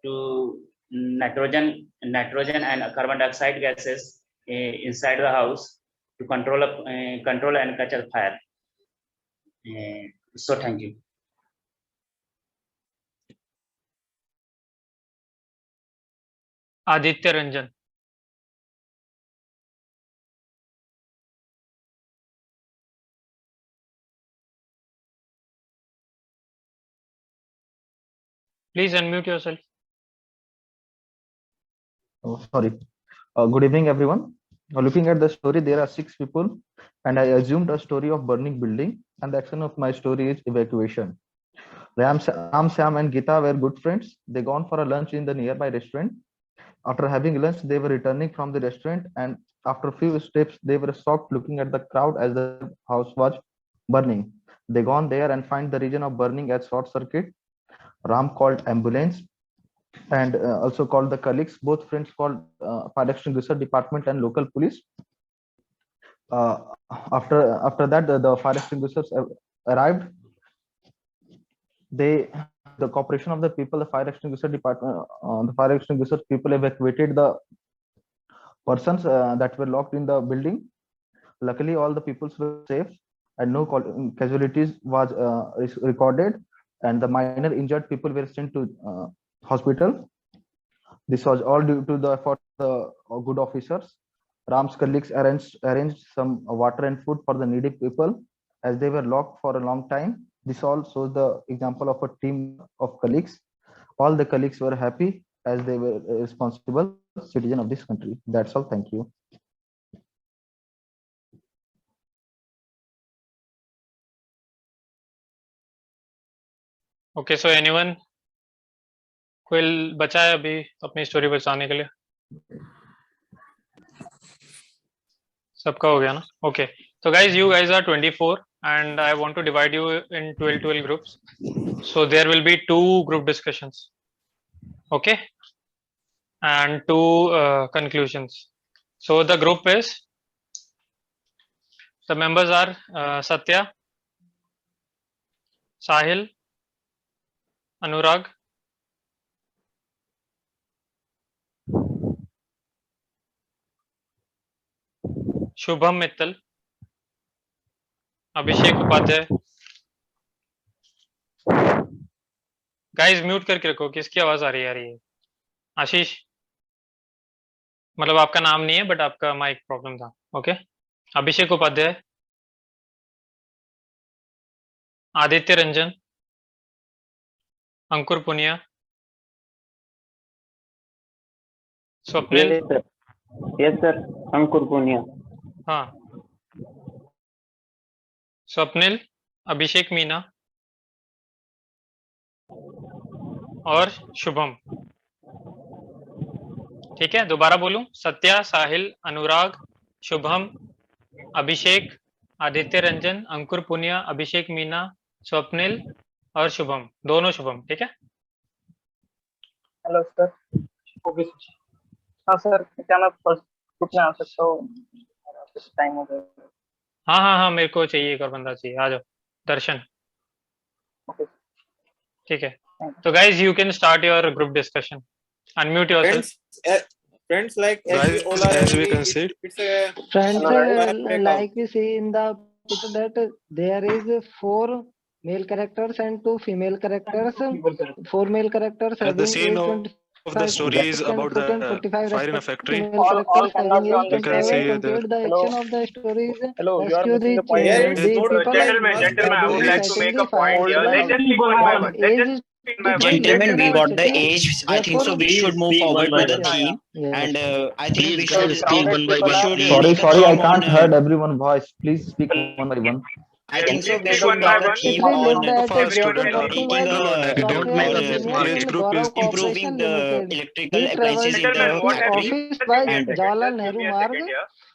to nitrogen and carbon dioxide gases inside the house to control and catch the fire. So thank you. Aditya Ranjan. Please unmute yourself. Oh, sorry. Good evening, everyone. Looking at the story, there are 6 people, and I assumed a story of burning building, and the action of my story is evacuation. Ram, Sam, and Gita were good friends. They gone for a lunch in the nearby restaurant. After having lunch, they were returning from the restaurant, and after a few steps, they were shocked looking at the crowd as the house was burning. They gone there and find the region of burning as short circuit. Ram called ambulance and also called the colleagues. Both friends called fire extinguisher department and local police. After that, the fire extinguishers arrived. The cooperation of the people, the fire extinguisher department, the fire extinguisher people evacuated the persons that were locked in the building. Luckily, all the people were safe and no casualties was recorded, and the minor injured people were sent to hospital. This was all due to the effort of the good officers. Ram's colleagues arranged some water and food for the needy people as they were locked for a long time. This all shows the example of a team of colleagues. All the colleagues were happy as they were responsible citizen of this country. That's all. Thank you. Okay, so anyone कोई बचा है अभी अपनी story बचाने के लिए? सबका हो गया ना? Okay, so guys, you guys are 24 and I want to divide you in 12 groups. So there will be 2 group discussions, okay, and 2 conclusions. So the group is, the members are Satya, Sahil, Anurag, Shubham Mittal, Abhishek Upadhyay. Guys mute करके रखो, किसकी आवाज आ रही है? आशीष, मतलब आपका नाम नहीं है बट आपका माइक प्रॉब्लम था. ओके, अभिषेक उपाध्याय, आदित्य रंजन, अंकुर पुनिया, स्वप्निल. यस सर, अंकुर पुनिया. हाँ, स्वप्निल, अभिषेक मीना और शुभम. ठीक है, दोबारा बोलूं? सत्या, साहिल, अनुराग, शुभम, अभिषेक, आदित्य रंजन, अंकुर पुनिया, अभिषेक मीना, स्वप्निल और शुभम. दोनों शुभम. ठीक है. Hello sir. ओके हाँ सर, क्या मैं फर्स्ट ग्रुप में आ सकता हूँ? टाइम हो गया. हाँ, मेरे को चाहिए, एक और बंदा चाहिए. आ जाओ. दर्शन. ओके, ठीक है. तो guys you can start your group discussion. Unmute yourself. Friends, like as we can see, friends, like we see in the picture that there is 4 male characters and 2 female characters. 4 male characters At the scene of the story is about the fire in a factory. You can see the action of the story is hello, you are rescue missing the the point. people. Gentlemen, I would like to make a point here. Let's just speak one by one. Gentlemen, we got the age. I think so. We should move forward to the theme, and I think we should speak one by one. Sorry, I can't heard everyone's voice. Please speak one by one. I think so. We should talk a theme on improving the electrical appliances in the factory. Office by Jawaharlal Nehru Marg.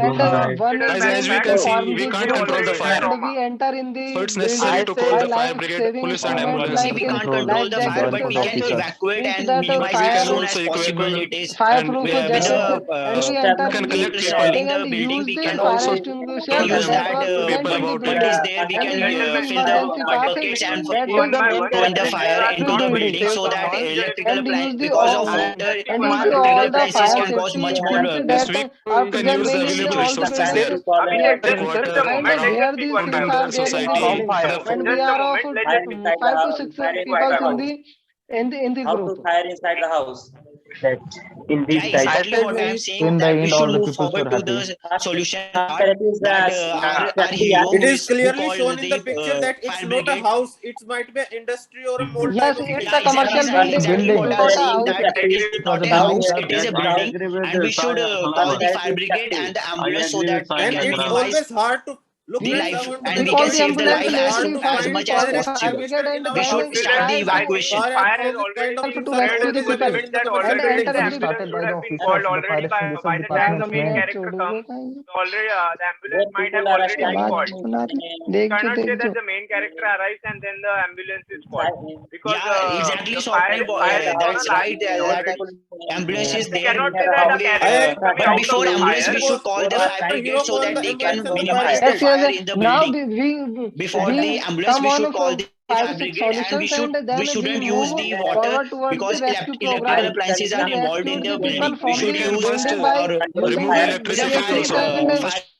and one Guys, is as we named can to see, form we the can't group, control the fire. and we enter in So the it's necessary building to call by the fire life brigade, saving police and equipment ambulance. like We can't control the fire, but we can evacuate each and that minimize We it as can soon also as possible. equip It is fireproof with jackets, and we enter can in collect the people. building the and building. use We the can fire also extinguisher use that that was present in the what is building, there. We and can use the fill the emergency passes buckets and that put is that point the is fire to into the the building, building so that electrical and use appliance, the because of all water, and use the electrical all the appliances fire can cause safety much more agency Yes, that we after can that use the being in the available all the resources building there. like Water, and where these and things in are the there in the society, group, the and we are of 5 to 6 people in the group. inside the house. in this exactly what I am saying, In the that we end, should all the move people were forward to happy. the solution part, that our hero It is who clearly called shown in the the picture that it's fire not a brigade. house. It might be an industry or a mall type Yes, of it's thing. a commercial building. Exactly It what is I am not a saying, house. that it is It was not a a building. house, it is a building, and we should call the fire brigade and the ambulance so that we And can it's minimize always hard to look. the Friends, I life want to and We we mention call can the one save thing the that ambulance life it's as later. hard We to as find find much as call fire the fire possible. extinguisher brigade, and in a We then should house. we start the try to evacuation. Far Fire has all the kind already of to things been are spread rescue there to the in the the people, village, building. The that and commercial already enter building. in It the started by the been officers. called The fire already extinguisher by the time department the was main named. character comes. So already the ambulance might have already been आवाज called. सुना रही We देख जो cannot say देख that जो the main character arrives and then the ambulance is called, because Yeah, exactly, the Swapnil. fire is on a That's large right. scale That already. ambulance is We there cannot say that the only, character is coming but out of before the ambulance, fire. we should call the Our fire brigade hero so called that the they can ambulance and the fire minimize the Yes, brigade. fire yes. in the Now building. Before the we ambulance, come we on should call the five fire to six brigade, and solutions, and we then we shouldn't use move the water forward towards the because rescue electrical program. appliances We are involved in rescued the the people building. We from should the use We building first by using remove the the is a electricity fire jeepneys also. and fire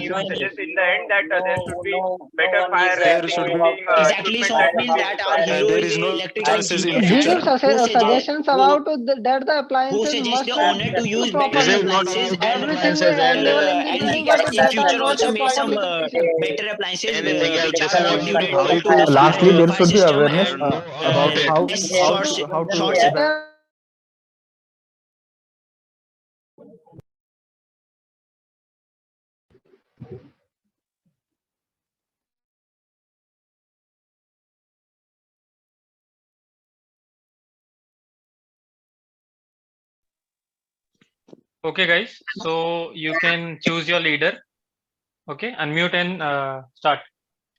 even suggest in the end that there should be better fire extinguishing Exactly. So it means that our hero there is is a no electrical chances in engineer He future. gives suggestions about that the who appliances suggests must the owner to use better properly. appliances and Everything that, everyone in the and he building, can but in that are future not also in make some properly condition. better appliances which are not due to Lastly, there fire should be system awareness and about how short to circuit. Okay, guys. So you can choose your leader. Okay, unmute and start.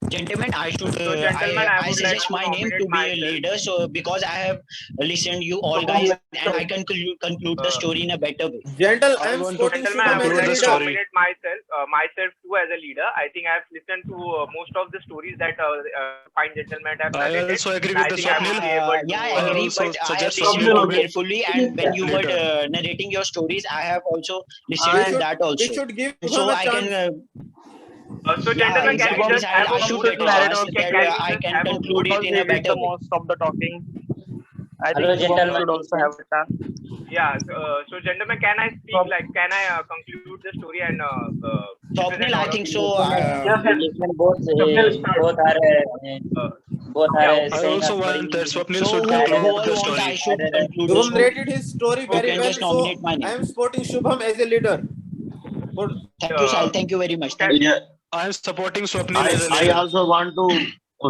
Gentlemen, I should So, gentlemen, I I would like suggest to my name nominate to be a myself. leader. So because I have listened you all guys, and I can conclude the story in a better way. Gentle, I I am want to supporting Gentlemen, I Shubham as would a like to leader. nominate myself too as a leader. I think I have listened to most of the stories that fine gentlemen have I narrated. also agree And with I the think I will be able to. Yeah, I I agree, also but I have suggest listened Swapnil you to be carefully, and when you were leader. narrating your stories, I have also listened to that We also. should give So him a I can. chance. So, Yeah, gentlemen, can we exactly. just have a I vote? should get a chance that Can we I just can have a conclude vote? it in a better way. Most of the talking. I Hello, think Shubham gentlemen. should also have a chance. Yeah. So, gentlemen, can I speak? Like, can I conclude the story and represent Swapnil, all I of think you? so. Gentlemen, both Yeah. are I saying a also very want that Swapnil So should who conclude all the want I story. should conclude the Shubham story. narrated his story You very can well, just so nominate my I name. am supporting Shubham as a leader. For Thank you, Sal. Thank you very much. Thank you. Yeah, I am supporting Swapnil as a I leader. also want to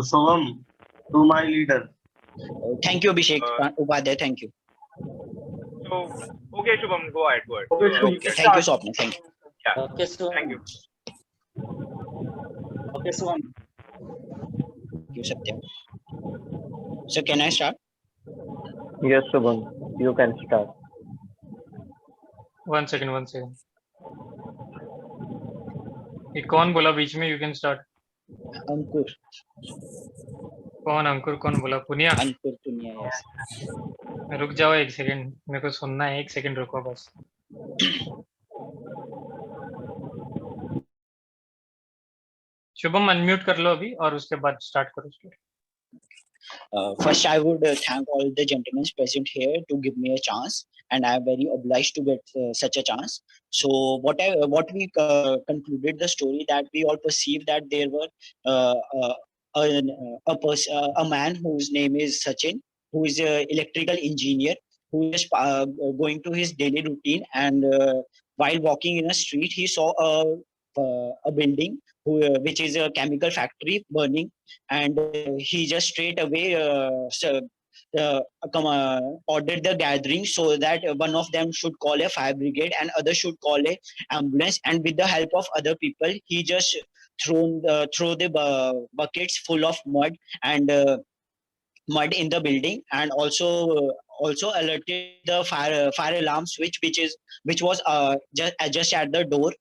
Shubham to my leader. Thank you, Abhishek Upadhyay. Thank you. So, okay, Shubham, go ahead. Thank you, Swapnil. Thank you. Yeah. Okay, so Thank you. okay, so Thank you, Satyam. So can I start? Yes, Shubham, you can start. 1 second, 1 second. ये कौन बोला बीच में? You can start. Ankur. कौन अंकुर? कौन बोला? Punia? Ankur Punya, yes. रुक जाओ 1 second, मेरे को सुनना है। 1 सेकंड रुको बस। शुभम अनम्यूट कर लो अभी और उसके बाद स्टार्ट करो story. First, I would thank all the gentlemen present here to give me a chance, and I am very obliged to get such a chance. So, what we concluded the story that we all perceived that there were a man whose name is Sachin, who is an electrical engineer, who is going to his daily routine, and while walking in a street, he saw a building which is a chemical factory burning, and he just straight away ordered the gathering so that one of them should call a fire brigade and other should call a ambulance, and with the help of other people he just throw the buckets full of mud and mud in the building, and also alerted the fire alarm switch which was just at the door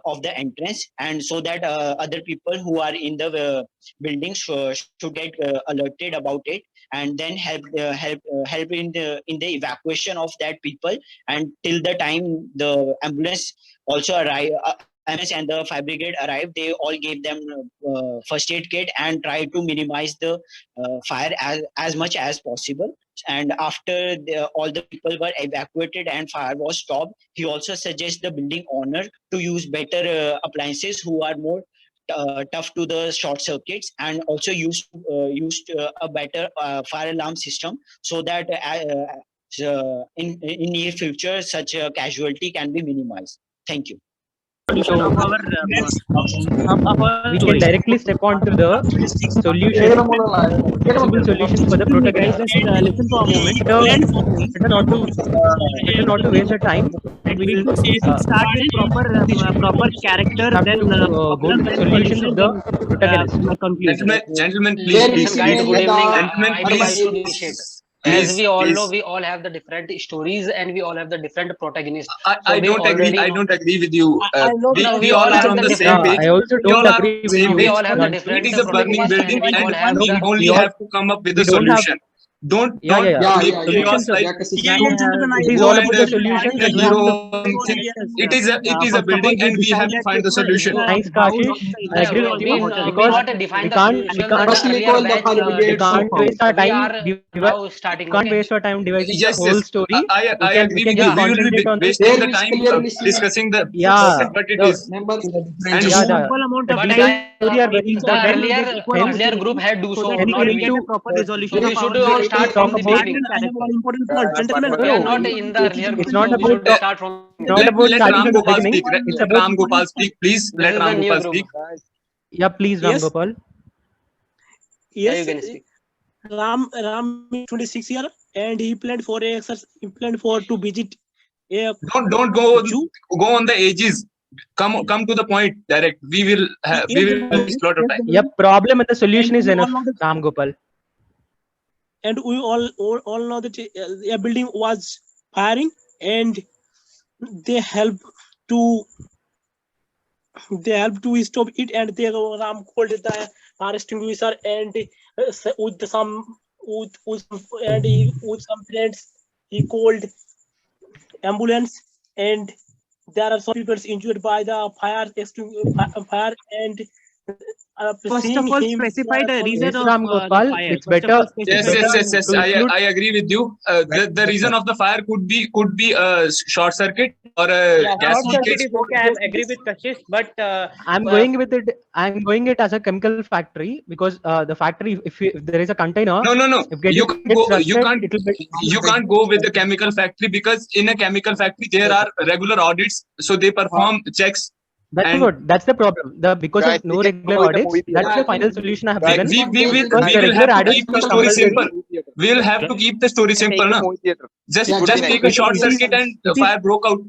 of the entrance, and so that other people who are in the building should get alerted about it, and then help in the evacuation of that people, and till the time the ambulance also arrive. MS and the fire brigade arrived, they all gave them first aid kit and tried to minimize the fire as much as possible. And after all the people were evacuated and fire was stopped, he also suggests the building owner to use better appliances who are more tough to the short circuits, and also used a better fire alarm system so that in near future such a casualty can be minimized. Thank you. So of our We can story. directly step on to the solution, possible solutions for the protagonist. Listen for a moment. Better not to waste our time. We should start with proper character, Have then to go to the solutions of the protagonist. conclusion. Gentlemen, please. Listen, guys, good evening. Gentlemen, I would like please. to initiate. Please, As we all know, please. we all have the different stories and we all have the different protagonists. I don't agree. I don't agree with you. We all are on the same page. I also We all don't are on agree the with same you. We page. all have the different It is a burning protagonists building, and we all have and we the only have to come up with a solution. Don't make chaos like It is all about the solutions a and hero thing. It is a building, and we have to find the solution. nice, Kashish. I agree with you we because not define we the can't solution. The earlier batch did so. can't waste our We time. are now starting. Can't Okay. waste our time devising the Yes, whole yes. story. I We agree can with you. just We will concentrate be on this. wasting the time discussing the what it is. And Yeah, the But details story are very the important. earlier group had do so. Hence, Not we we. need to We should start talk from the about. beginning. Important point, gentlemen. We are not in the earlier group, It's not so we about should start from. not about let starting Ram from the Gopal beginning. speak. It's Let about Ram Gopal speak, please. This Let is the Ram new Gopal group. speak. Yeah, please, Ram Yes. Gopal. Yeah, you Yes, can speak. Ram is 26 years and he planned for to visit Don't go on the edges. Come to the point direct. We will waste a lot of time. Yeah, problem and the solution is enough, Ram Gopal. And we all know that a building was firing, and they help to stop it, and they Ram called the fire extinguisher, and with some friends he called ambulance, and there are some people injured by the fire, and First of all, specify the reason Yes, of Ram the Gopal, fire. it's First of better. all, specify Yes. I agree with you. The reason of the fire could be a short circuit or a gas short circuit leakage. is okay. I agree with Kashish, but I'm going with it. I'm going it as a chemical factory because the factory, if there is a container, No. if You can't go with the rusted. chemical factory, because in a chemical factory there are regular audits, so they perform checks. That's what. That's the problem. Because of no regular audits, that's the final solution I have given. We will have to keep the story simple. We will have to keep the story simple, na? Just take a short circuit and the fire broke out.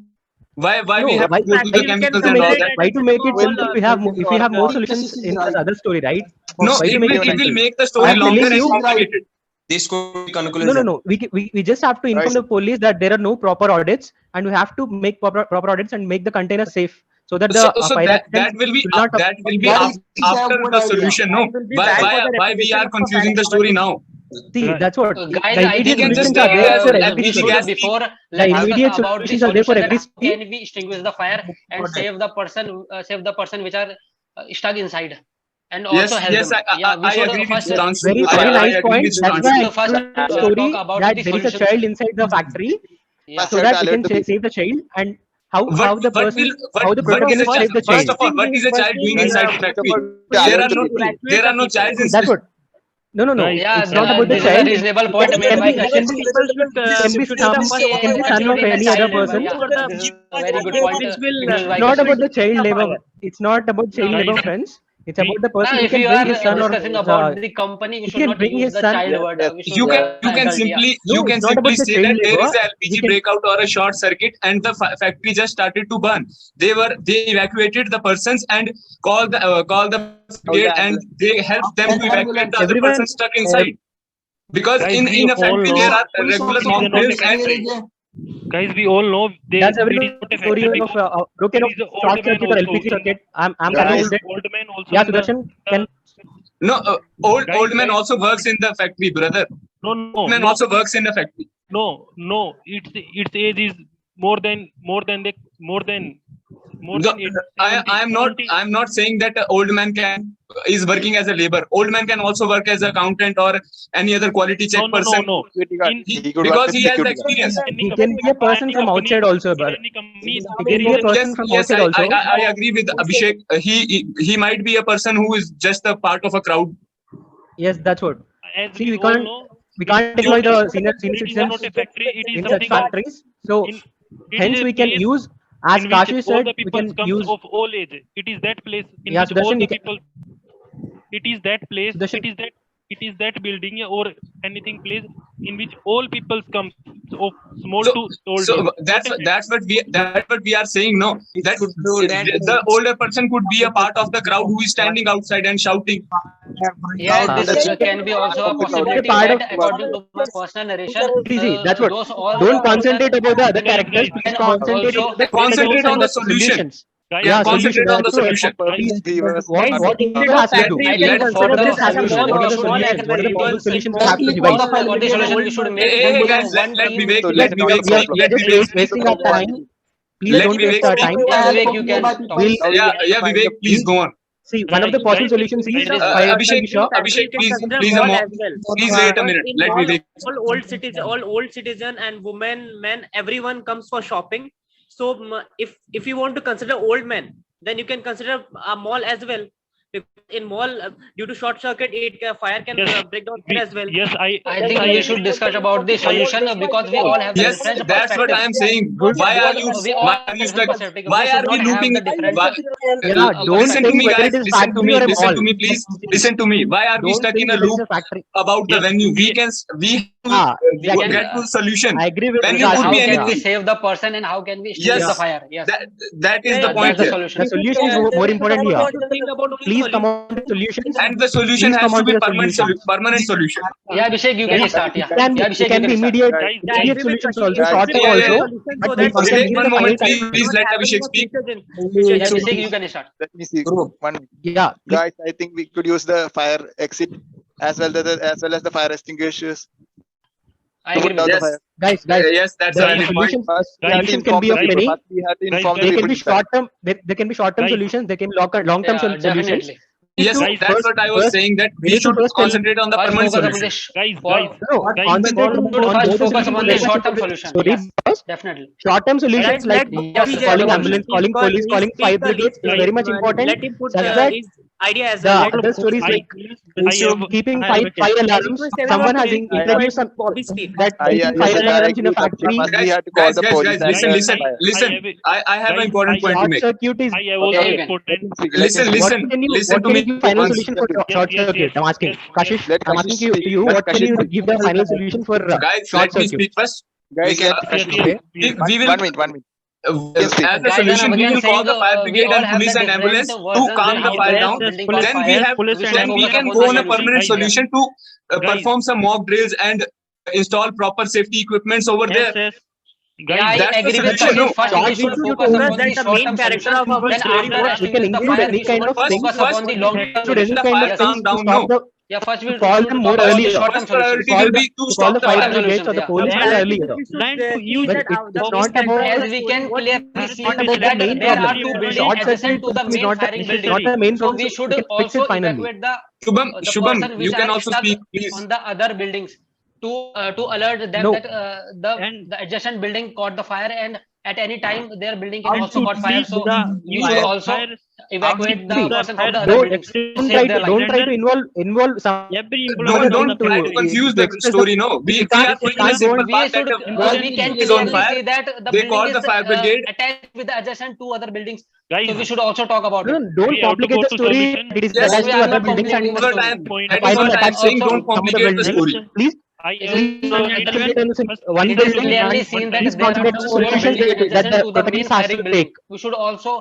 Why we have to go to the chemicals and all that? Why to make it simple? If we have more solutions in the other story, right? No, Why to make it will simple? make the story I'm longer telling and you, complicated. This could be conclusion. No. We just have to inform the police that there are no proper audits, and we have to make proper audits and make the container safe, so that the So fire that will be will not after the solution. No, why we are confusing the story now? See, that's what. Guys, The I immediate think solutions are there for every we story. should before The let's immediate discuss about the solutions are there for solution every that how story. can we extinguish the fire and save the person which are stuck inside, and also help them. We I should agree with first this answer. Very I nice agree point. with this That's answer. why I So first, included the talk story about that the there is a solutions. child inside the factory, Yeah. so that we can save the child, and how the What is protagonist a save the first child. of all, what is a child doing inside the factory? There are no child See, that's what. No. Yeah, It's not about the this is a child. reasonable It point made by can Kashish. be son of any other person. This is a very good point introduced by It's not Kashish. about the child labor. It's not about child labor, friends. It's about the person who If can you bring are his son or discussing about the company, we he should can not bring use his the son. child word. We should You can adult, simply about the say child that there labor. is a LPG breakout or a short circuit and the factory just started to burn. They evacuated the persons and called the brigade, and they helped them to evacuate the other person stuck inside. Because Guys, in we a all factory know there are regular it is not a mockdrills factory. and Guys, we all know That's it every is not a story factory of because broken there of is an short old man circuit or also. LPG circuit. I'm There is convinced an that. old man also Yeah, in the Sudarshan can. no old man guys, also works in the factory, brother. Old man no. also works in the factory. No. Its age is more than I'm not saying that an old man is working as a labor. Old man can also work as an accountant or any other quality check person. No. Because he has the experience. He can be a person from outside also, but he can be a person from outside also. I agree with Abhishek. He might be a person who is just a part of a crowd. Yes, that's what. As See, we all know, we can't employ the senior it is citizens not a factory. It is in such something else. factories. So It hence is a we can place use, as in which Kashi all said, the we people can comes use. of all age. It is that place in Yeah, which all Sudarshan, the we can. people. It is that place. Sudarshan. It is that building or anything place in which all people come of small So, to old. so that's what we are saying. No, that the older person could be a part of the crowd who is standing outside and shouting. Yeah, this can be also a possibility that, according to my personal narration, See, that's what. those all Don't concentrate about the other characters. Please and concentrate also on the Concentrate on the solutions. solution. Yeah, concentrate on the solution. solution. What India has to do? I think for the solution, What are we the should solutions? make What are the possible solutions we have to for devise? the solution we should make Hey guys, one let team. Vivek We are just wasting our time. Please don't waste our time. Yeah, Vivek, you can talk. Yeah, Vivek, please go on. See, one of the possible solutions is Abhishek, please wait a minute. Let Vivek. all old citizen and women, men, everyone comes for shopping. So if you want to consider old men, then you can consider a mall as well. Because in mall, due to short circuit, fire can break down as well. Yes, I think we should discuss about the solution because we all have Yes, different that's what I am saying. Why are you stuck? Why are we looping? Listen to me, guys. Listen to me, please. Listen to me. Why are we stuck in a loop about the venue? We get to solution. I agree with When you Vikas. could How be can we anything. save the person and how can we extinguish Yes, the fire? Yes, that is the point that's the here. solution. The solution is more important here. Please come on to solutions. And the solution Please has come to on to be the solutions. permanent solution. Yeah, Abhishek, you can start. Yeah, It yeah, Abhishek, can you be can start. immediate agree with solutions Pratik. also, short term Yeah, also. Solution But so we that can Vivek, give one the moment, final please let Abhishek speak. Yeah, Abhishek, you can start. Let me see. One minute. Yeah, please. Guys, I think we could use the fire exit as well as the fire extinguishers I to agree put with out the that. fire. Guys, Yes, that's a the valid point. solutions, First, we have to solutions can inform be the of people. many. First, we have to inform the They people. can be inside. short term. They can be short term solutions. They can be long term Yeah, solutions. definitely. Yes, that's what I was saying, that we need to should first tell- concentrate on the First permanent focus upon solution. this. Guys, No, concentrate Should on first both the focus solutions upon the related short-term to the solution. story Yes, because definitely. short-term solutions Guys, like let Yes, Bobby calling Jayaswal ambulance, speak calling because police, he calling speak fire a brigades is very much important. Let him put Such that his idea as the well. Let other stories like keeping fire alarms. Someone has introduced some Bobby speak. that I keeping fire agree, alarms in a but factory. first we have to call the police and Listen. I have an important point to Short make. circuit is I have also Okay, you can. important. Listen what to can me you give final once. solution for short circuit? I'm asking Kashish. Let I'm Kashish asking speak. to you. Let What can Kashish you speak. give the final solution for Guys, short let me circuit? speak first. Guys, let Kashish speak. We will 1 minute. 1 minute. Can speak. as a Guys, solution, we again will call saying the fire we brigade all and have police the and different ambulance to versions calm that the how fire the down. building caught Then fire. we We should then we focus can upon go the on a solution. permanent Yes. solution to perform some mock drills and install proper safety equipments over there. Yes. Yeah, I That's the agree with solution. Kashish. No, First, we should focus upon the short-term solution. Then after We can extinguish the include fire, any we kind should of things. focus upon the long-term Include any solution. kind of Yes. things to stop the Yeah, first to we'll call them more talk about the earlier. short-term solutions. To call the fire Short-term brigades solutions, or the yeah. police more earlier. Learn to use But that. it's not about As we can clearly see not that about the main there are problem. two buildings Short adjacent circuit to the is main not firing building. the main So problem. we should We can fix also it finally. evacuate the Shubham, person you which can are also stuck speak, please. on the other buildings to alert them No. that the adjacent building caught the fire and at any time their building can also caught fire. So we should also evacuate the person from the other buildings to save their Don't life. try to involve some Don't try to confuse the story. No, we are putting a simple part that the We can is on clearly fire. see that the They building call is the fire brigade. attached with the adjacent two other buildings. Guys, so we should also talk about it. Don't complicate the story. It is attached to other buildings and complicating the story. That is what I am saying. Don't some of the complicate the buildings. story. Please. One It is building clearly and seen that please there are concentrate on two the more solutions buildings that adjacent the to the main protagonist has firing to building. take. We should also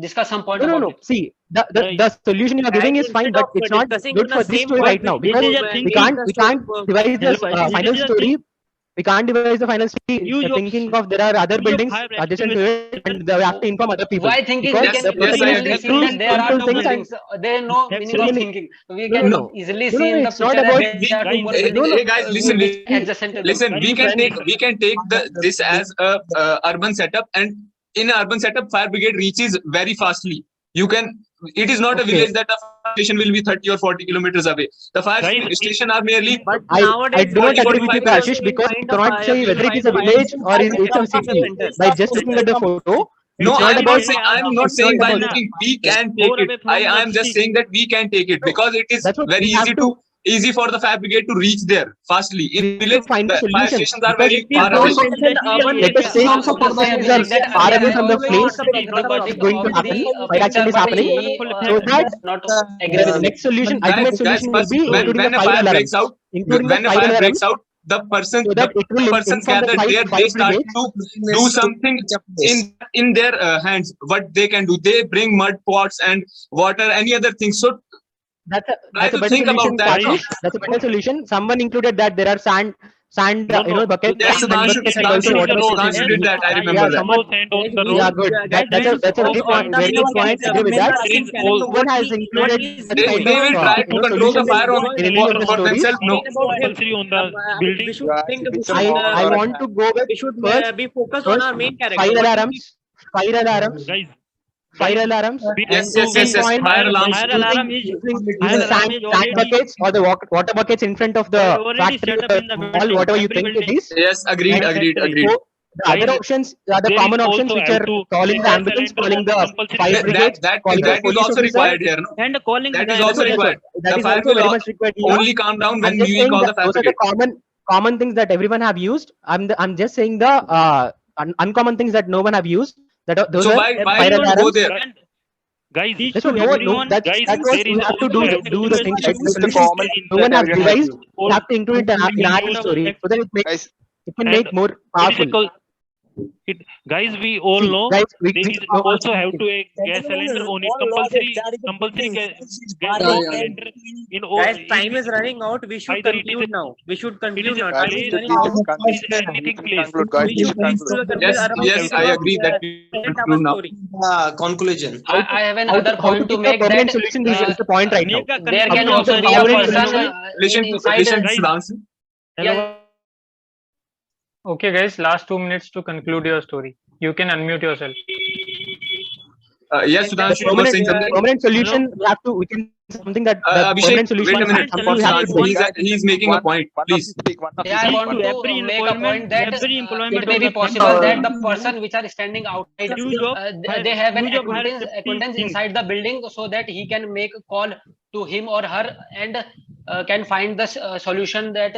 discuss some point No. about it. See, the solution you are giving is fine, but it's not good for this story right now because we can't devise the final story. We can't devise the final story thinking of there are other buildings adjacent to it and we have to inform other people. Why thinking? Because We can the protagonist easily see that there are two buildings. There is no meaning of thinking. We can easily see in the it's not picture about that there are two more buildings. Hey guys, listen. Adjacent to them. Listen, we can take this as a urban setup, and in an urban setup, fire brigade reaches very fastly. It is not a village that the fire station will be 30 or 40 kilometers away. The fire station are merely. But I do not agree with you, Kashish, because you cannot say whether it is a village or it's a city by just looking at the photo. No, It's I not am about. not saying by looking we can take it. I am just saying that we can take it because it is very easy for the fire brigade to reach there fastly. In village, find fire solutions stations are very far because away. let us say things are far away from the place going to happen, fire accident is happening, so that the next solution, ultimate solution will be including the fire alarms. When a fire breaks out, the persons gathered there, they start to do something in their hands. What they can do, they bring mud pots and water, any other things. So that's a better solution. That's a better solution. Someone included that there are sand buckets. Yes, Sudhanshu did that. I remember that. Yeah, good. That's a very good point. Agree with that. Someone has included. They will try to control the fire for themselves. No. I want to go with first. Be focused on our main character. Fire alarms. Fire alarms. Yes. Fire alarms. Using sand buckets or the water buckets in front of the factory, mall, whatever you think it is. Yes, agreed. So the other options are the common options, which are calling the ambulance, calling the fire brigade, calling the that is also required here. No? And calling that is also required. That is also very much required. Only calm down when you call the fire brigade. Those are the common things that everyone have used. I'm just saying the uncommon things that no one have used. Those so are why fire don't alarms. go there? Guys, So no, that was we have to do the things right. The solution no one has devised. We have to include it in our story so that it can make more powerful. Guys, we all See, know guys, there is also have to a gas cylinder on it. Compulsory gas cylinder in all. Guys, time is running out. We should conclude now. We should conclude now. It is anything place. Yes, I agree that we conclude now. Conclusion. I have another How to point to pick a make permanent that solution is the point right now. there can How to also pick be a a permanent person solution. Listen, Yeah. Okay, guys, last 2 minutes to conclude your story. You can unmute yourself. Yes, Sudhanshu, you were saying something. Permanent solution, we can something that the Abhishek, permanent solution. wait a minute. For Sudhanshu, he's making a point. Please. Yeah, I want to make a point that it may be possible that the person which are standing outside, they have an acquaintance inside the building, so that he can make a call to him or her and can find the solution that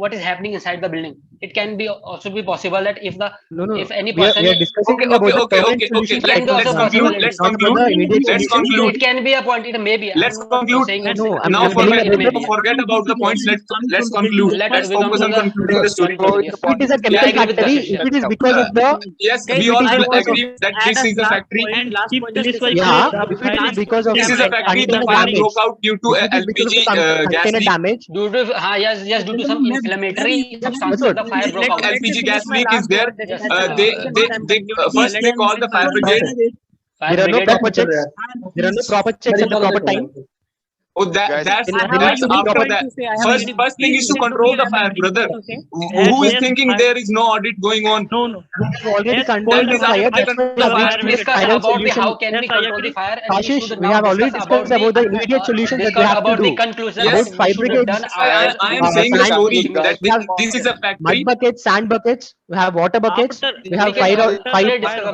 what is happening inside the building. It can be also be possible that if any person we are discussing about the permanent solution. Let's conclude. It can be a point. It may be. Let's conclude. Now forget about the points. Let's conclude. Let's focus on concluding the story. It is a chemical factory. If it is because of the we all agree that this is the factory. Yeah, if it is because of this is a factory. The fire broke out due to LPG gas leak. Damage. Due to yes, due to some inflammatory substances, the fire broke out. LPG gas leak is there. First they call the fire brigade. There are no proper checks. There are no proper checks at the proper time. Oh, that's after that. First thing is to control the fire, brother. Who is thinking there is no audit going on? No. Already controlled the fire. How can we control the fire? Ashish, we have already discussed about the immediate solutions that we have to do. Yes, about fire brigades. I am saying the story that this is a factory. Mud buckets, sand buckets. We have water buckets. We have fire.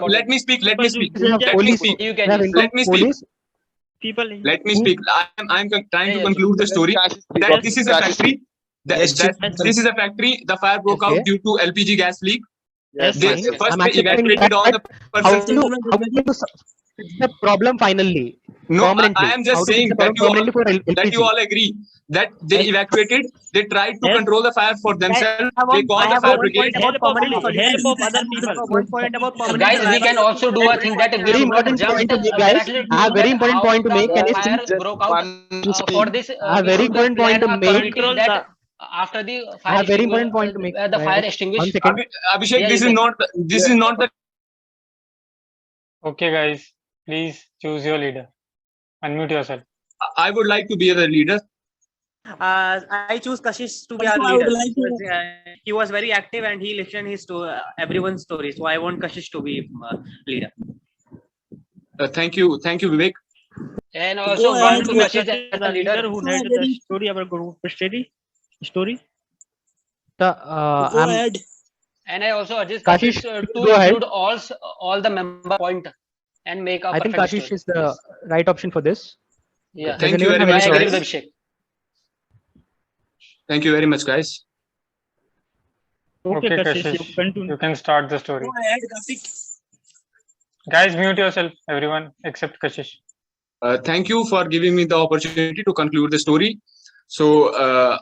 Let me speak. Let me speak. Let me speak. I'm trying to conclude the story that this is a factory. This is a factory. The fire broke out due to LPG gas leak. Yes, they evacuated all the persons. The problem finally. No, I am just saying that you all agree that they evacuated. They tried to control the fire for themselves. They called the fire brigade. Help of other people. One point about permanent. Guys, we can also do a thing that very important point to make, guys. I have very important point to make. Can you broke out for this? I have very important point to make. After the fire, I have very important point to make. The fire extinguished. Abhishek, this is not the. Okay, guys, please choose your leader. Unmute yourself. I would like to be the leader. I choose Kashish to be our leader. He was very active and he listened his everyone's story. So I want Kashish to be leader. Thank you, Vivek. And also want to Kashish as the leader who had the story our group story. Go ahead. And I also suggest Kashish to include all the member point and make a I think perfect Kashish story. is the right option for this. Yeah. Thank you very much. I agree with Abhishek. Thank you very much, guys. Okay, Kashish, you can start the story. Guys, mute yourself, everyone except Kashish. Thank you for giving me the opportunity to conclude the story. So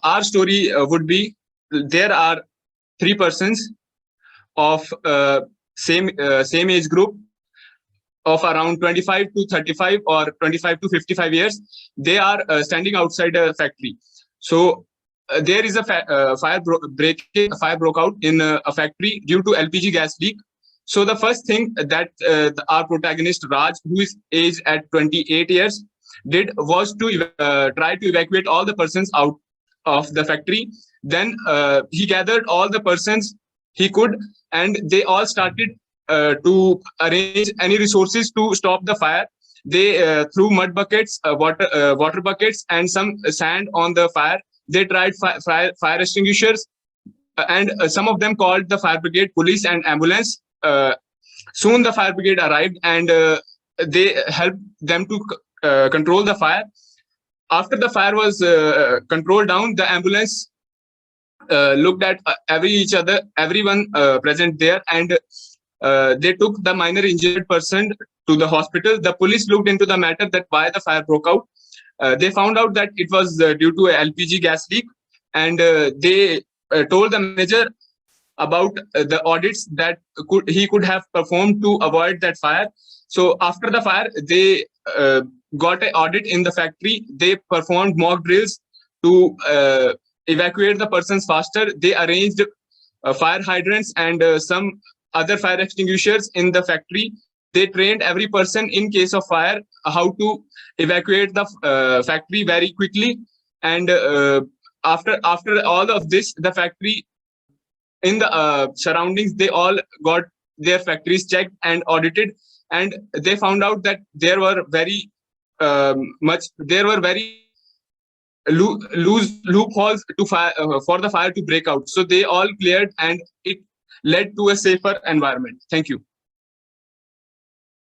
our story would be: there are 3 persons of same age group of around 25 to 35 or 25 to 55 years. They are standing outside a factory. So there is a fire broke out in a factory due to LPG gas leak. So the first thing that our protagonist Raj, who is aged at 28 years, did was to try to evacuate all the persons out of the factory. Then he gathered all the persons he could, and they all started to arrange any resources to stop the fire. They threw mud buckets, water buckets, and some sand on the fire. They tried fire extinguishers, and some of them called the fire brigade, police, and ambulance. Soon the fire brigade arrived, and they helped them to control the fire. After the fire was controlled down, the ambulance looked at everyone present there, and they took the minor injured person to the hospital. The police looked into the matter that why the fire broke out. They found out that it was due to a LPG gas leak, and they told the manager about the audits that he could have performed to avoid that fire. So after the fire, they got an audit in the factory. They performed mock drills to evacuate the persons faster. They arranged fire hydrants and some other fire extinguishers in the factory. They trained every person in case of fire how to evacuate the factory very quickly. And after all of this, the factory in the surroundings, they all got their factories checked and audited, and they found out that there were very loose loopholes to fire for the fire to break out. So they all cleared, and it led to a safer environment. Thank you.